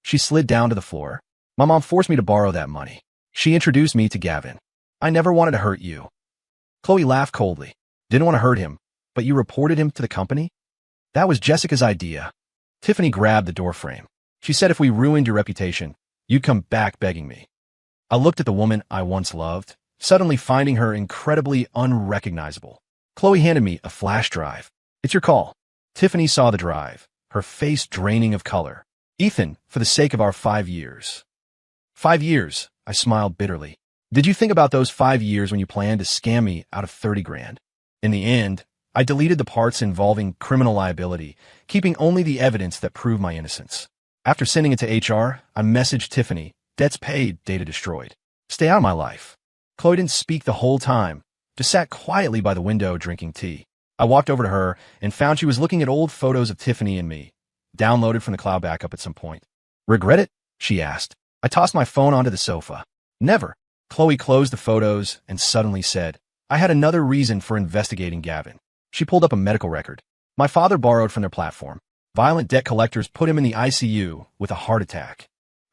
S1: She slid down to the floor. My mom forced me to borrow that money. She introduced me to Gavin. I never wanted to hurt you. Chloe laughed coldly. Didn't want to hurt him, but you reported him to the company? That was Jessica's idea. Tiffany grabbed the doorframe. She said if we ruined your reputation, you'd come back begging me. I looked at the woman I once loved, suddenly finding her incredibly unrecognizable. Chloe handed me a flash drive. It's your call. Tiffany saw the drive, her face draining of color. Ethan, for the sake of our 5 years. 5 years, I smiled bitterly. Did you think about those 5 years when you planned to scam me out of 30 grand? In the end, I deleted the parts involving criminal liability, keeping only the evidence that proved my innocence. After sending it to HR, I messaged Tiffany, debts paid, data destroyed. Stay out of my life. Chloe didn't speak the whole time, just sat quietly by the window drinking tea. I walked over to her and found she was looking at old photos of Tiffany and me, downloaded from the cloud backup at some point. Regret it? She asked. I tossed my phone onto the sofa. Never. Chloe closed the photos and suddenly said, I had another reason for investigating Gavin. She pulled up a medical record. My father borrowed from their platform. Violent debt collectors put him in the ICU with a heart attack.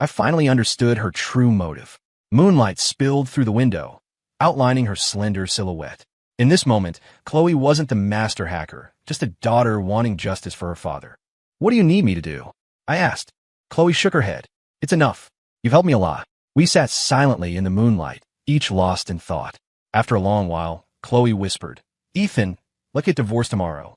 S1: I finally understood her true motive. Moonlight spilled through the window, outlining her slender silhouette. In this moment, Chloe wasn't the master hacker, just a daughter wanting justice for her father. "What do you need me to do?" I asked. Chloe shook her head. "It's enough. You've helped me a lot." We sat silently in the moonlight, each lost in thought. After a long while, Chloe whispered, "Ethan, let's get divorced tomorrow."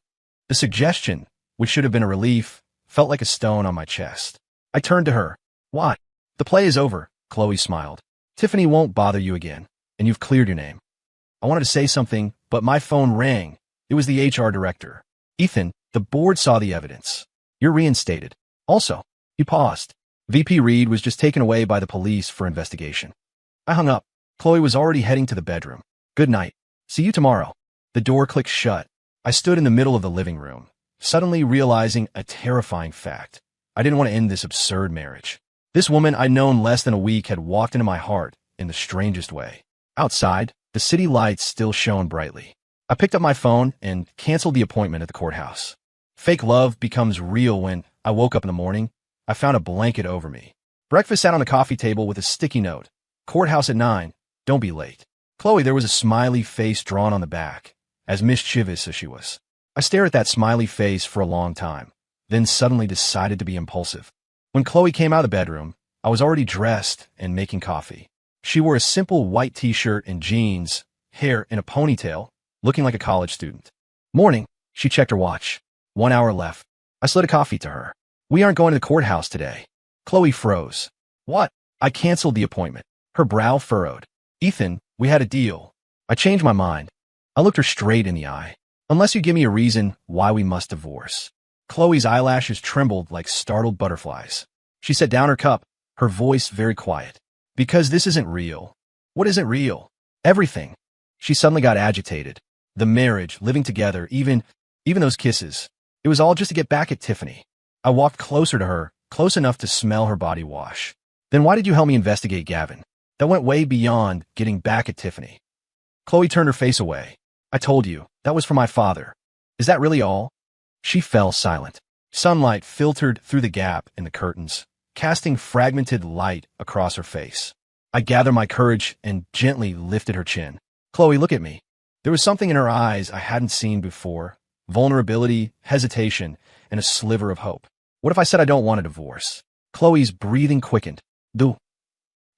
S1: The suggestion, which should have been a relief, felt like a stone on my chest. I turned to her. "Why?" "The play is over," Chloe smiled. "Tiffany won't bother you again, and you've cleared your name." I wanted to say something, but my phone rang. It was the HR director. "Ethan, the board saw the evidence. You're reinstated." Also, he paused. VP Reed was just taken away by the police for investigation. I hung up. Chloe was already heading to the bedroom. "Good night. See you tomorrow." The door clicked shut. I stood in the middle of the living room, suddenly realizing a terrifying fact. I didn't want to end this absurd marriage. This woman I'd known less than a week had walked into my heart in the strangest way. Outside, the city lights still shone brightly. I picked up my phone and canceled the appointment at the courthouse. Fake love becomes real when I woke up in the morning. I found a blanket over me. Breakfast sat on the coffee table with a sticky note. "Courthouse at 9. Don't be late." Chloe, there was a smiley face drawn on the back, as mischievous as she was. I stared at that smiley face for a long time, then suddenly decided to be impulsive. When Chloe came out of the bedroom, I was already dressed and making coffee. She wore a simple white t-shirt and jeans, hair in a ponytail, looking like a college student. "Morning." She checked her watch. 1 hour left. I slid a coffee to her. "We aren't going to the courthouse today." Chloe froze. "What?" I canceled the appointment. Her brow furrowed. "Ethan, we had a deal." I changed my mind. I looked her straight in the eye. "Unless you give me a reason why we must divorce." Chloe's eyelashes trembled like startled butterflies. She set down her cup, her voice very quiet. "Because this isn't real." "What isn't real?" "Everything." She suddenly got agitated. The marriage, living together, even those kisses. It was all just to get back at Tiffany. I walked closer to her, close enough to smell her body wash. "Then why did you help me investigate Gavin?" "That went way beyond getting back at Tiffany." Chloe turned her face away. "I told you, that was for my father." "Is that really all?" She fell silent. Sunlight filtered through the gap in the curtains, casting fragmented light across her face. I gathered my courage and gently lifted her chin. "Chloe, look at me." There was something in her eyes I hadn't seen before. Vulnerability, hesitation, and a sliver of hope. "What if I said I don't want a divorce?" Chloe's breathing quickened. Do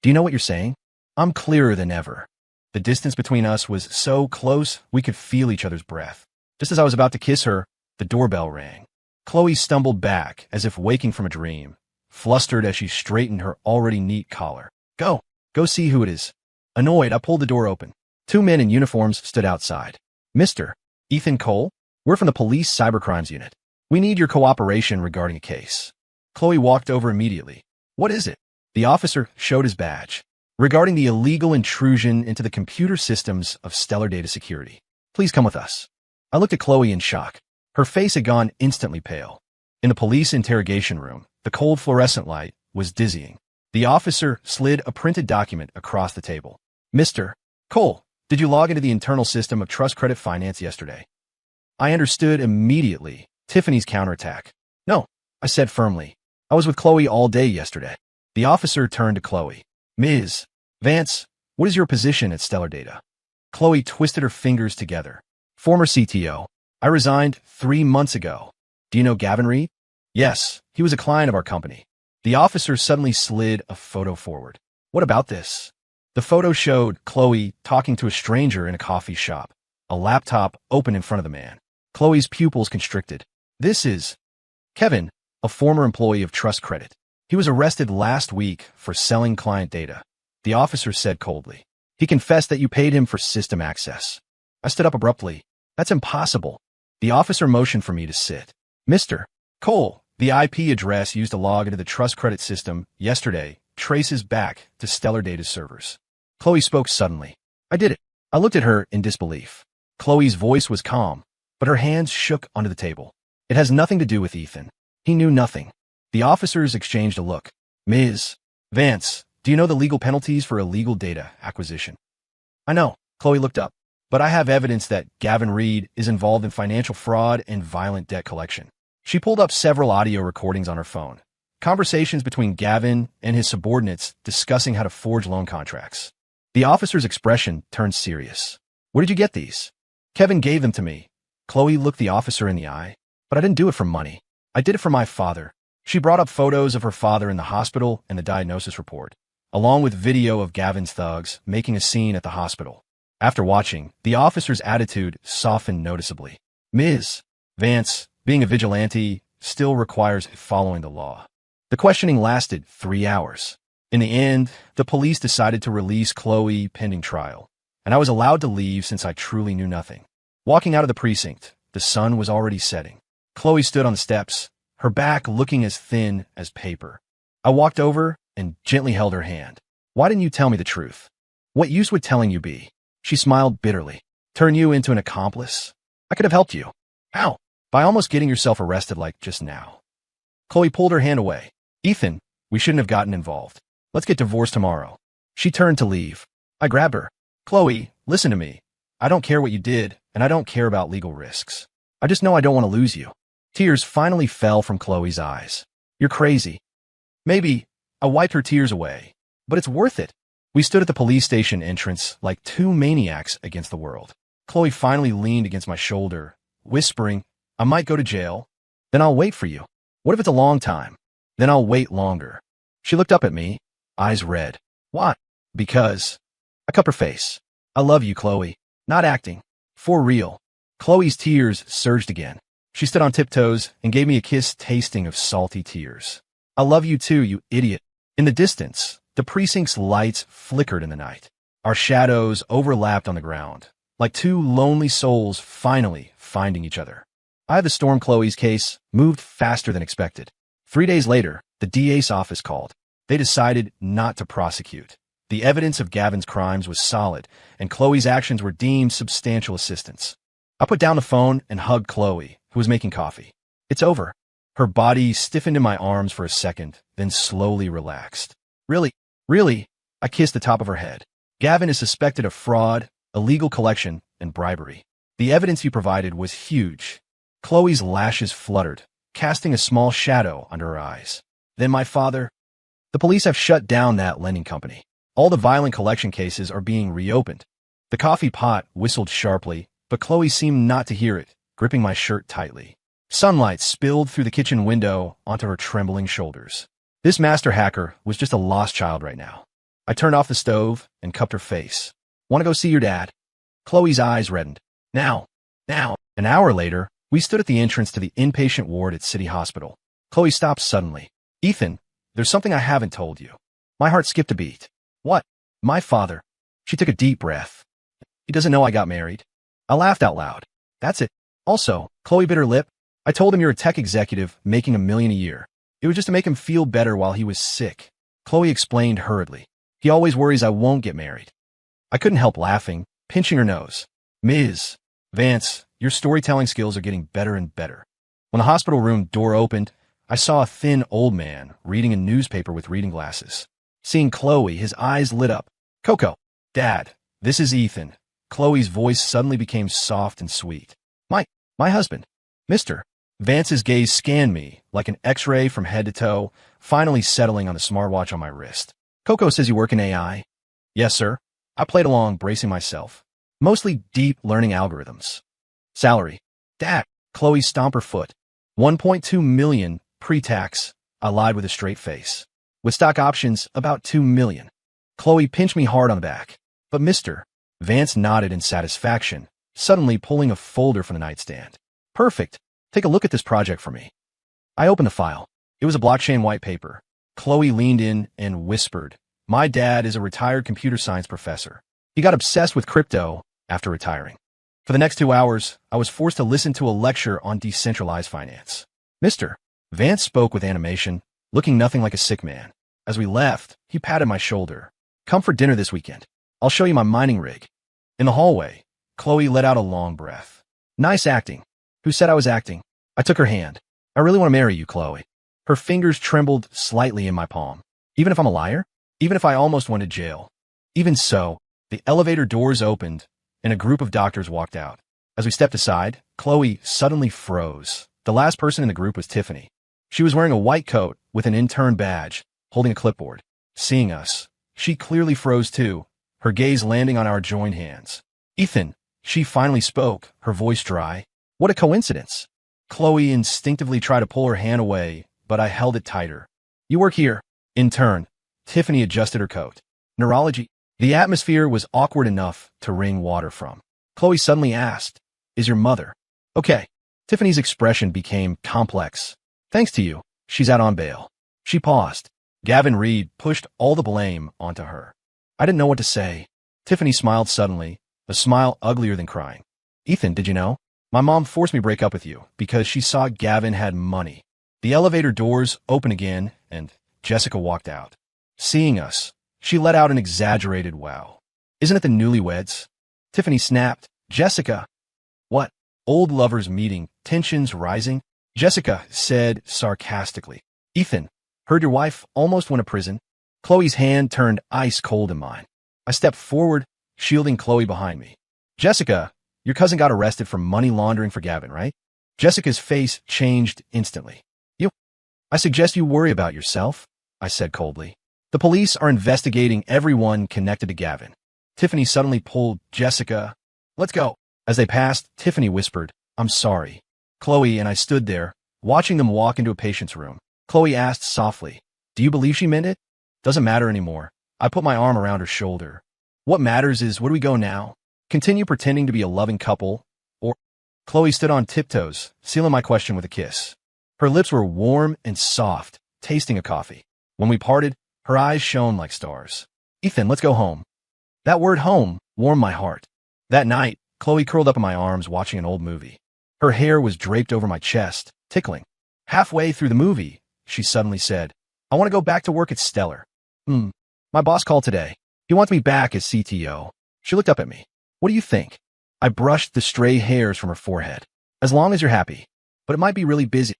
S1: you know what you're saying?" I'm clearer than ever. The distance between us was so close we could feel each other's breath. Just as I was about to kiss her, the doorbell rang. Chloe stumbled back as if waking from a dream, flustered as she straightened her already neat collar. Go see who it is." Annoyed, I pulled the door open. 2 men in uniforms stood outside. "Mr. Ethan Cole? We're from the police cybercrimes unit. We need your cooperation regarding a case." Chloe walked over immediately. "What is it?" The officer showed his badge. "Regarding the illegal intrusion into the computer systems of Stellar Data Security. Please come with us." I looked at Chloe in shock. Her face had gone instantly pale. In the police interrogation room, the cold fluorescent light was dizzying. The officer slid a printed document across the table. "Mr. Cole, did you log into the internal system of Trust Credit Finance yesterday?" I understood immediately Tiffany's counterattack. "No," I said firmly. "I was with Chloe all day yesterday." The officer turned to Chloe. "Ms. Vance, what is your position at Stellar Data?" Chloe twisted her fingers together. "Former CTO. I resigned 3 months ago." "Do you know Gavin Reed?" "Yes, he was a client of our company." The officer suddenly slid a photo forward. "What about this?" The photo showed Chloe talking to a stranger in a coffee shop, a laptop open in front of the man. Chloe's pupils constricted. "This is Kevin, a former employee of Trust Credit. He was arrested last week for selling client data." The officer said coldly. "He confessed that you paid him for system access." I stood up abruptly. "That's impossible." The officer motioned for me to sit. "Mr. Cole, the IP address used to log into the Trust Credit system yesterday traces back to Stellar Data's servers." Chloe spoke suddenly. "I did it." I looked at her in disbelief. Chloe's voice was calm, but her hands shook onto the table. "It has nothing to do with Ethan. He knew nothing." The officers exchanged a look. "Ms. Vance, do you know the legal penalties for illegal data acquisition?" "I know." Chloe looked up. "But I have evidence that Gavin Reed is involved in financial fraud and violent debt collection." She pulled up several audio recordings on her phone. Conversations between Gavin and his subordinates discussing how to forge loan contracts. The officer's expression turned serious. Where did you get these? Kevin gave them to me. Chloe looked the officer in the eye. But I didn't do it for money. I did it for my father. She brought up photos of her father in the hospital and the diagnosis report, along with video of Gavin's thugs making a scene at the hospital. After watching, the officer's attitude softened noticeably. Ms. Vance, being a vigilante, still requires following the law. The questioning lasted 3 hours. In the end, the police decided to release Chloe pending trial, and I was allowed to leave since I truly knew nothing. Walking out of the precinct, the sun was already setting. Chloe stood on the steps, her back looking as thin as paper. I walked over and gently held her hand. Why didn't you tell me the truth? What use would telling you be? She smiled bitterly. Turn you into an accomplice? I could have helped you. How? By almost getting yourself arrested like just now. Chloe pulled her hand away. Ethan, we shouldn't have gotten involved. Let's get divorced tomorrow. She turned to leave. I grabbed her. Chloe, listen to me. I don't care what you did, and I don't care about legal risks. I just know I don't want to lose you. Tears finally fell from Chloe's eyes. You're crazy. Maybe. I wiped her tears away. But it's worth it. We stood at the police station entrance like two maniacs against the world. Chloe finally leaned against my shoulder, whispering, I might go to jail. Then I'll wait for you. What if it's a long time? Then I'll wait longer. She looked up at me, eyes red. Why? Because. I cupped her face. I love you, Chloe. Not acting. For real. Chloe's tears surged again. She stood on tiptoes and gave me a kiss tasting of salty tears. I love you too, you idiot. In the distance, the precinct's lights flickered in the night. Our shadows overlapped on the ground, like two lonely souls finally finding each other. The storm Chloe's case moved faster than expected. 3 days later, the DA's office called. They decided not to prosecute. The evidence of Gavin's crimes was solid, and Chloe's actions were deemed substantial assistance. I put down the phone and hugged Chloe, who was making coffee. It's over. Her body stiffened in my arms for a second, then slowly relaxed. Really? Really? I kissed the top of her head. Gavin is suspected of fraud, illegal collection, and bribery. The evidence he provided was huge. Chloe's lashes fluttered, casting a small shadow under her eyes. Then my father. The police have shut down that lending company. All the violent collection cases are being reopened. The coffee pot whistled sharply, but Chloe seemed not to hear it, gripping my shirt tightly. Sunlight spilled through the kitchen window onto her trembling shoulders. This master hacker was just a lost child right now. I turned off the stove and cupped her face. Want to go see your dad? Chloe's eyes reddened. Now. Now. An hour later, we stood at the entrance to the inpatient ward at City Hospital. Chloe stopped suddenly. Ethan, there's something I haven't told you. My heart skipped a beat. What? My father. She took a deep breath. He doesn't know I got married. I laughed out loud. That's it. Also, Chloe bit her lip. I told him you're a tech executive making $1 million a year. It was just to make him feel better while he was sick. Chloe explained hurriedly. He always worries I won't get married. I couldn't help laughing, pinching her nose. Ms. Vance, your storytelling skills are getting better and better. When the hospital room door opened, I saw a thin old man reading a newspaper with reading glasses. Seeing Chloe, his eyes lit up. Coco. Dad, this is Ethan. Chloe's voice suddenly became soft and sweet. My husband. Mr. Vance's gaze scanned me like an X-ray from head to toe, finally settling on the smartwatch on my wrist. Coco says you work in AI. Yes, sir. I played along, bracing myself. Mostly deep learning algorithms. Salary. Dad. Chloe stomped her foot. 1.2 million pre-tax. I lied with a straight face. With stock options, about 2 million. Chloe pinched me hard on the back. But Mr. Vance nodded in satisfaction, suddenly pulling a folder from the nightstand. Perfect. Take a look at this project for me. I opened the file. It was a blockchain white paper. Chloe leaned in and whispered, My dad is a retired computer science professor. He got obsessed with crypto after retiring. For the next 2 hours, I was forced to listen to a lecture on decentralized finance. Mr. Vance spoke with animation, looking nothing like a sick man. As we left, he patted my shoulder. Come for dinner this weekend. I'll show you my mining rig. In the hallway, Chloe let out a long breath. Nice acting. Who said I was acting? I took her hand. I really want to marry you, Chloe. Her fingers trembled slightly in my palm. Even if I'm a liar? Even if I almost went to jail? Even so, the elevator doors opened, and a group of doctors walked out. As we stepped aside, Chloe suddenly froze. The last person in the group was Tiffany. She was wearing a white coat with an intern badge, holding a clipboard. Seeing us, she clearly froze too, her gaze landing on our joined hands. Ethan, she finally spoke, her voice dry. What a coincidence. Chloe instinctively tried to pull her hand away, but I held it tighter. You work here. In turn, Tiffany adjusted her coat. Neurology. The atmosphere was awkward enough to wring water from. Chloe suddenly asked, Is your mother okay? Tiffany's expression became complex. Thanks to you, she's out on bail. She paused. Gavin Reed pushed all the blame onto her. I didn't know what to say. Tiffany smiled suddenly, a smile uglier than crying. Ethan, did you know? My mom forced me to break up with you because she saw Gavin had money. The elevator doors opened again, and Jessica walked out. Seeing us, she let out an exaggerated wow. Isn't it the newlyweds? Tiffany snapped. Jessica. What? Old lovers meeting, tensions rising? Jessica said sarcastically. Ethan, heard your wife almost went to prison. Chloe's hand turned ice cold in mine. I stepped forward, shielding Chloe behind me. Jessica, your cousin got arrested for money laundering for Gavin, right? Jessica's face changed instantly. You? I suggest you worry about yourself, I said coldly. The police are investigating everyone connected to Gavin. Tiffany suddenly pulled Jessica. Let's go. As they passed, Tiffany whispered, I'm sorry. Chloe and I stood there, watching them walk into a patient's room. Chloe asked softly, Do you believe she meant it? Doesn't matter anymore. I put my arm around her shoulder. What matters is where do we go now? Continue pretending to be a loving couple, or... Chloe stood on tiptoes, sealing my question with a kiss. Her lips were warm and soft, tasting of coffee. When we parted, her eyes shone like stars. Ethan, let's go home. That word home warmed my heart. That night, Chloe curled up in my arms watching an old movie. Her hair was draped over my chest, tickling. Halfway through the movie, she suddenly said, I want to go back to work at Stellar. My boss called today. He wants me back as CTO. She looked up at me. What do you think? I brushed the stray hairs from her forehead. As long as you're happy. But it might be really busy.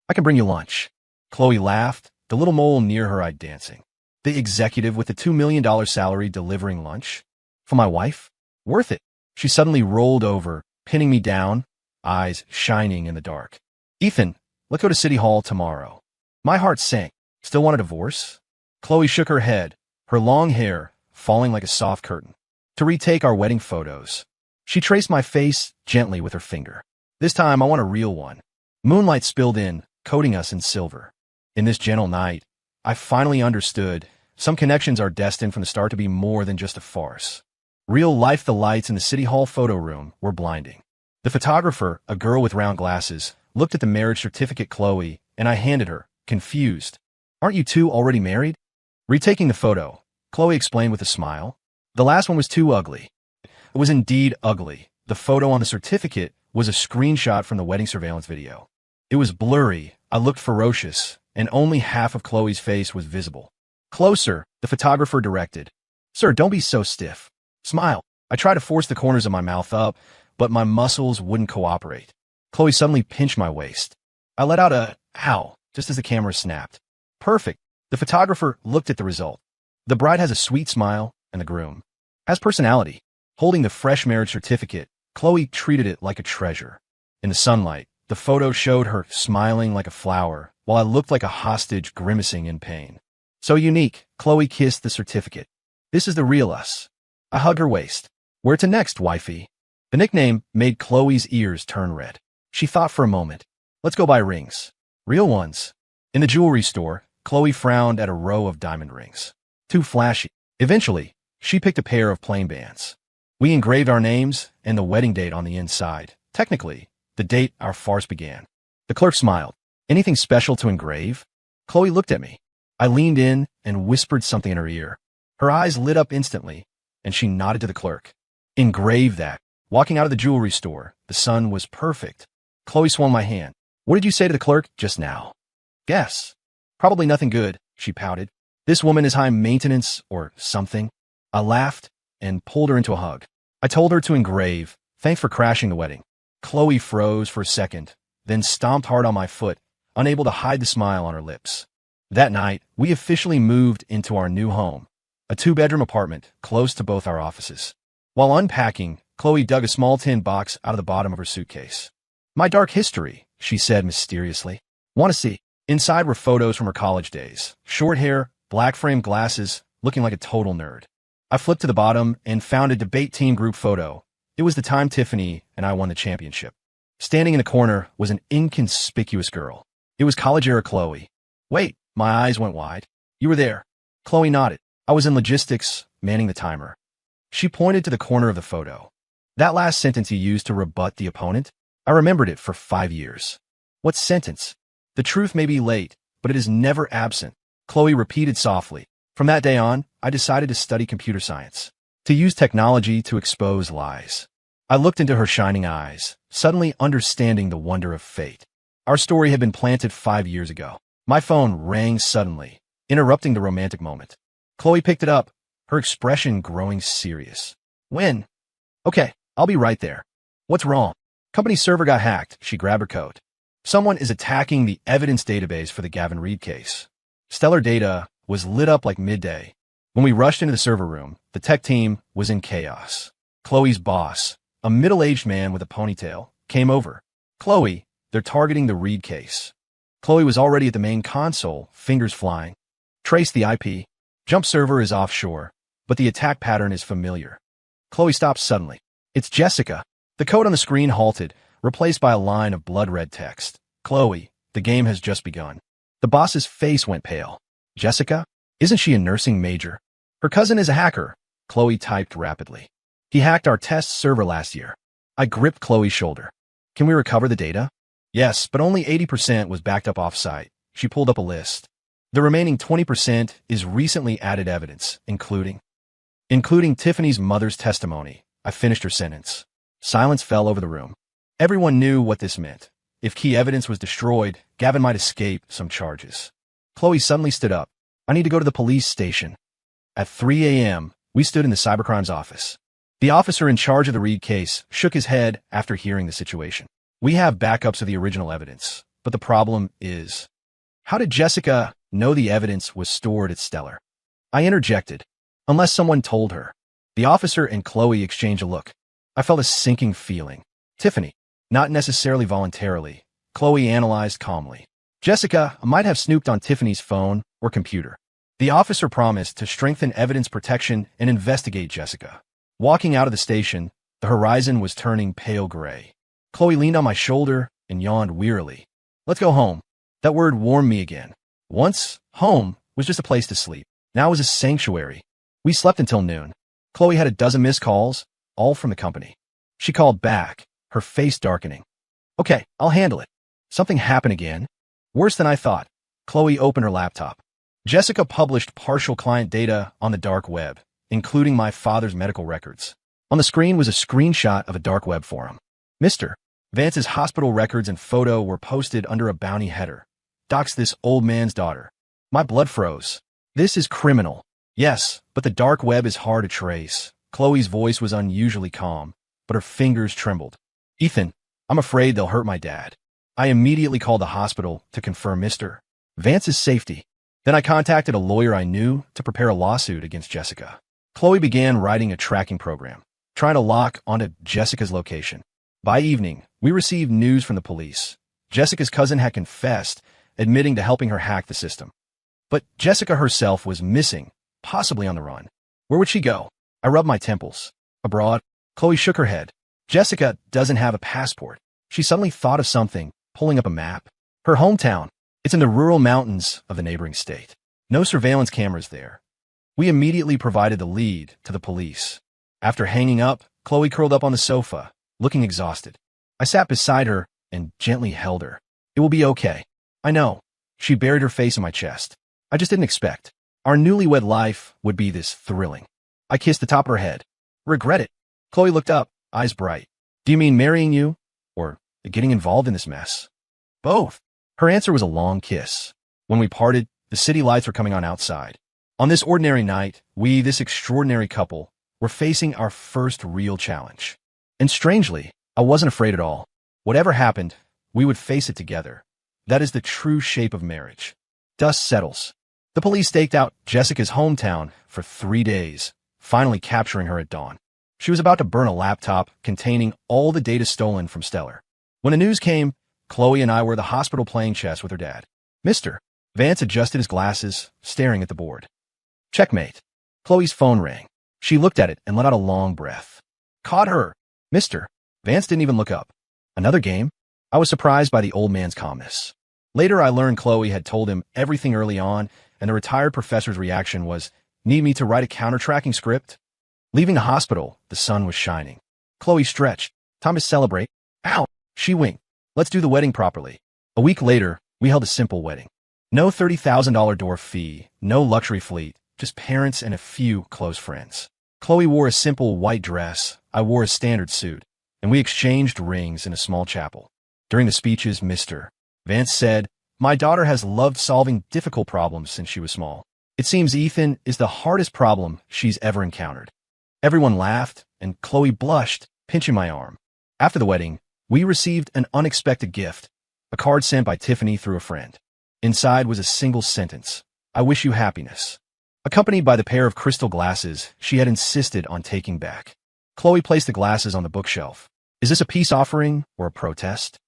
S1: I can bring you lunch. Chloe laughed, the little mole near her eye dancing. The executive with the $2 million salary delivering lunch? For my wife? Worth it. She suddenly rolled over, pinning me down, eyes shining in the dark. Ethan, let's go to City Hall tomorrow. My heart sank. Still want a divorce? Chloe shook her head, her long hair falling like a soft curtain. To retake our wedding photos. She traced my face gently with her finger. This time I want a real one. Moonlight spilled in, coating us in silver. In this gentle night, I finally understood some connections are destined from the start to be more than just a farce. Real life, the lights in the City Hall photo room were blinding. The photographer, a girl with round glasses, looked at the marriage certificate Chloe, and I handed her, confused. Aren't you two already married? Retaking the photo, Chloe explained with a smile. The last one was too ugly. It was indeed ugly. The photo on the certificate was a screenshot from the wedding surveillance video. It was blurry, I looked ferocious, and only half of Chloe's face was visible. Closer, the photographer directed. Sir, don't be so stiff. Smile. I tried to force the corners of my mouth up, but my muscles wouldn't cooperate. Chloe suddenly pinched my waist. I let out a ow just as the camera snapped. Perfect. The photographer looked at the result. The bride has a sweet smile, and the groom has personality. Holding the fresh marriage certificate, Chloe treated it like a treasure. In the sunlight, the photo showed her smiling like a flower, while I looked like a hostage grimacing in pain. So unique, Chloe kissed the certificate. This is the real us. I hugged her waist. Where to next, wifey? The nickname made Chloe's ears turn red. She thought for a moment. Let's go buy rings. Real ones. In the jewelry store, Chloe frowned at a row of diamond rings. Too flashy. Eventually, she picked a pair of plain bands. We engraved our names and the wedding date on the inside. Technically, the date our farce began. The clerk smiled. Anything special to engrave? Chloe looked at me. I leaned in and whispered something in her ear. Her eyes lit up instantly, and she nodded to the clerk. Engrave that. Walking out of the jewelry store, the sun was perfect. Chloe swung my hand. What did you say to the clerk just now? Guess. Probably nothing good, she pouted. This woman is high maintenance or something. I laughed and pulled her into a hug. I told her to engrave. Thanks for crashing the wedding. Chloe froze for a second, then stomped hard on my foot, unable to hide the smile on her lips. That night, we officially moved into our new home, a 2-bedroom apartment close to both our offices. While unpacking, Chloe dug a small tin box out of the bottom of her suitcase. My dark history, she said mysteriously. Want to see? Inside were photos from her college days. Short hair, black frame glasses, looking like a total nerd. I flipped to the bottom and found a debate team group photo. It was the time Tiffany and I won the championship. Standing in the corner was an inconspicuous girl. It was college-era Chloe. Wait, my eyes went wide. You were there. Chloe nodded. I was in logistics, manning the timer. She pointed to the corner of the photo. That last sentence you used to rebut the opponent? I remembered it for 5 years. What sentence? The truth may be late, but it is never absent, Chloe repeated softly. From that day on, I decided to study computer science, to use technology to expose lies. I looked into her shining eyes, suddenly understanding the wonder of fate. Our story had been planted 5 years ago. My phone rang suddenly, interrupting the romantic moment. Chloe picked it up, her expression growing serious. When? Okay, I'll be right there. What's wrong? Company server got hacked, she grabbed her coat. Someone is attacking the evidence database for the Gavin Reed case. Stellar data was lit up like midday. When we rushed into the server room, the tech team was in chaos. Chloe's boss, a middle-aged man with a ponytail, came over. Chloe, they're targeting the Reed case. Chloe was already at the main console, fingers flying. Trace the IP. Jump server is offshore, but the attack pattern is familiar. Chloe stopped suddenly. It's Jessica. The code on the screen halted, replaced by a line of blood-red text. Chloe, the game has just begun. The boss's face went pale. Jessica? Isn't she a nursing major? Her cousin is a hacker, Chloe typed rapidly. He hacked our test server last year. I gripped Chloe's shoulder. Can we recover the data? Yes, but only 80% was backed up off-site. She pulled up a list. The remaining 20% is recently added evidence, including Tiffany's mother's testimony. I finished her sentence. Silence fell over the room. Everyone knew what this meant. If key evidence was destroyed, Gavin might escape some charges. Chloe suddenly stood up. I need to go to the police station. At 3 a.m., we stood in the cybercrime's office. The officer in charge of the Reed case shook his head after hearing the situation. We have backups of the original evidence, but the problem is, how did Jessica know the evidence was stored at Stellar? I interjected, unless someone told her. The officer and Chloe exchanged a look. I felt a sinking feeling. Tiffany, not necessarily voluntarily, Chloe analyzed calmly. Jessica might have snooped on Tiffany's phone or computer. The officer promised to strengthen evidence protection and investigate Jessica. Walking out of the station, the horizon was turning pale gray. Chloe leaned on my shoulder and yawned wearily. Let's go home. That word warmed me again. Once, home was just a place to sleep. Now it was a sanctuary. We slept until noon. Chloe had a dozen missed calls, all from the company. She called back, her face darkening. Okay, I'll handle it. Something happened again. Worse than I thought. Chloe opened her laptop. Jessica published partial client data on the dark web, including my father's medical records. On the screen was a screenshot of a dark web forum. Mr. Vance's hospital records and photo were posted under a bounty header. Dox this old man's daughter. My blood froze. This is criminal. Yes, but the dark web is hard to trace. Chloe's voice was unusually calm, but her fingers trembled. Ethan, I'm afraid they'll hurt my dad. I immediately called the hospital to confirm Mr. Vance's safety. Then I contacted a lawyer I knew to prepare a lawsuit against Jessica. Chloe began writing a tracking program, trying to lock onto Jessica's location. By evening, we received news from the police. Jessica's cousin had confessed, admitting to helping her hack the system. But Jessica herself was missing, possibly on the run. Where would she go? I rubbed my temples. Abroad? Chloe shook her head. Jessica doesn't have a passport. She suddenly thought of something, pulling up a map. Her hometown. It's in the rural mountains of the neighboring state. No surveillance cameras there. We immediately provided the lead to the police. After hanging up, Chloe curled up on the sofa, looking exhausted. I sat beside her and gently held her. It will be okay. I know. She buried her face in my chest. I just didn't expect our newlywed life would be this thrilling. I kissed the top of her head. Regret it. Chloe looked up, eyes bright. Do you mean marrying you? Or getting involved in this mess? Both. Her answer was a long kiss. When we parted, the city lights were coming on outside. On this ordinary night, we, this extraordinary couple, were facing our first real challenge. And strangely, I wasn't afraid at all. Whatever happened, we would face it together. That is the true shape of marriage. Dust settles. The police staked out Jessica's hometown for 3 days, finally capturing her at dawn. She was about to burn a laptop containing all the data stolen from Stellar. When the news came, Chloe and I were at the hospital playing chess with her dad. Mr. Vance adjusted his glasses, staring at the board. Checkmate. Chloe's phone rang. She looked at it and let out a long breath. Caught her. Mr. Vance didn't even look up. Another game? I was surprised by the old man's calmness. Later, I learned Chloe had told him everything early on, and the retired professor's reaction was, need me to write a counter-tracking script? Leaving the hospital, the sun was shining. Chloe stretched. Time to celebrate. Ow! She winked. Let's do the wedding properly. A week later, we held a simple wedding. No $30,000 door fee, no luxury fleet, just parents and a few close friends. Chloe wore a simple white dress, I wore a standard suit, and we exchanged rings in a small chapel. During the speeches, Mr. Vance said, my daughter has loved solving difficult problems since she was small. It seems Ethan is the hardest problem she's ever encountered. Everyone laughed, and Chloe blushed, pinching my arm. After the wedding, we received an unexpected gift, a card sent by Tiffany through a friend. Inside was a single sentence, I wish you happiness, accompanied by the pair of crystal glasses she had insisted on taking back. Chloe placed the glasses on the bookshelf. Is this a peace offering or a protest?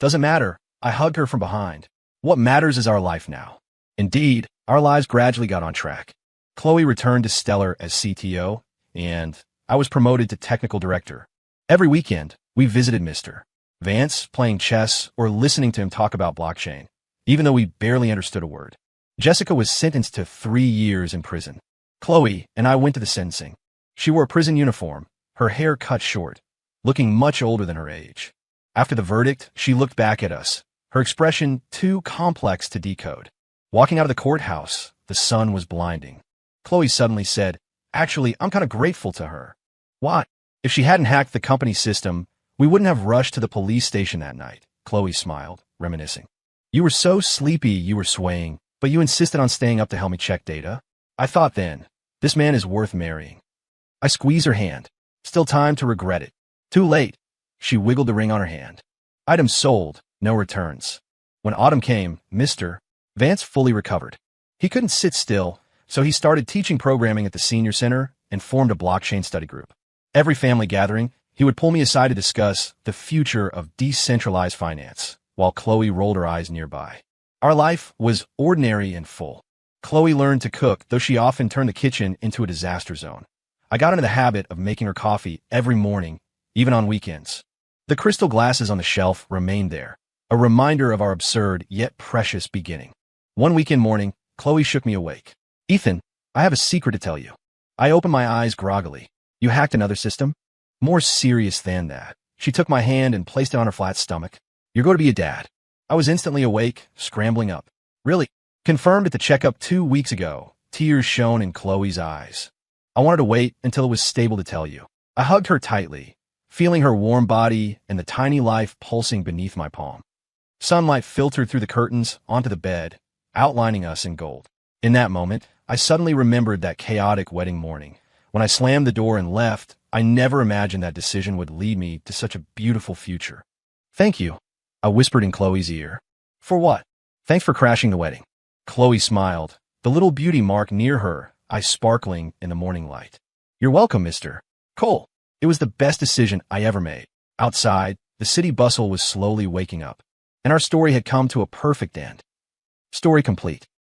S1: Doesn't matter. I hugged her from behind. What matters is our life now. Indeed, our lives gradually got on track. Chloe returned to Stellar as CTO, and I was promoted to technical director. Every weekend, we visited Mr. Vance, playing chess or listening to him talk about blockchain, even though we barely understood a word. Jessica was sentenced to 3 years in prison. Chloe and I went to the sentencing. She wore a prison uniform, her hair cut short, looking much older than her age. After the verdict, she looked back at us, her expression too complex to decode. Walking out of the courthouse, the sun was blinding. Chloe suddenly said, actually, I'm kind of grateful to her. Why? If she hadn't hacked the company system, we wouldn't have rushed to the police station that night. Chloe smiled, reminiscing. You were so sleepy you were swaying, but you insisted on staying up to help me check data. I thought then, this man is worth marrying. I squeezed her hand. Still time to regret it. Too late. She wiggled the ring on her hand. Items sold, no returns. When autumn came, Mr. Vance fully recovered. He couldn't sit still, so he started teaching programming at the senior center and formed a blockchain study group. Every family gathering, he would pull me aside to discuss the future of decentralized finance, while Chloe rolled her eyes nearby. Our life was ordinary and full. Chloe learned to cook, though she often turned the kitchen into a disaster zone. I got into the habit of making her coffee every morning, even on weekends. The crystal glasses on the shelf remained there, a reminder of our absurd yet precious beginning. One weekend morning, Chloe shook me awake. Ethan, I have a secret to tell you. I opened my eyes groggily. You hacked another system? More serious than that. She took my hand and placed it on her flat stomach. You're going to be a dad. I was instantly awake, scrambling up. Really? Confirmed at the checkup 2 weeks ago. Tears shone in Chloe's eyes. I wanted to wait until it was stable to tell you. I hugged her tightly, feeling her warm body and the tiny life pulsing beneath my palm. Sunlight filtered through the curtains onto the bed, outlining us in gold. In that moment, I suddenly remembered that chaotic wedding morning. When I slammed the door and left, I never imagined that decision would lead me to such a beautiful future. Thank you, I whispered in Chloe's ear. For what? Thanks for crashing the wedding. Chloe smiled, the little beauty mark near her, eyes sparkling in the morning light. You're welcome, Mr. Cole. It was the best decision I ever made. Outside, the city bustle was slowly waking up, and our story had come to a perfect end. Story complete.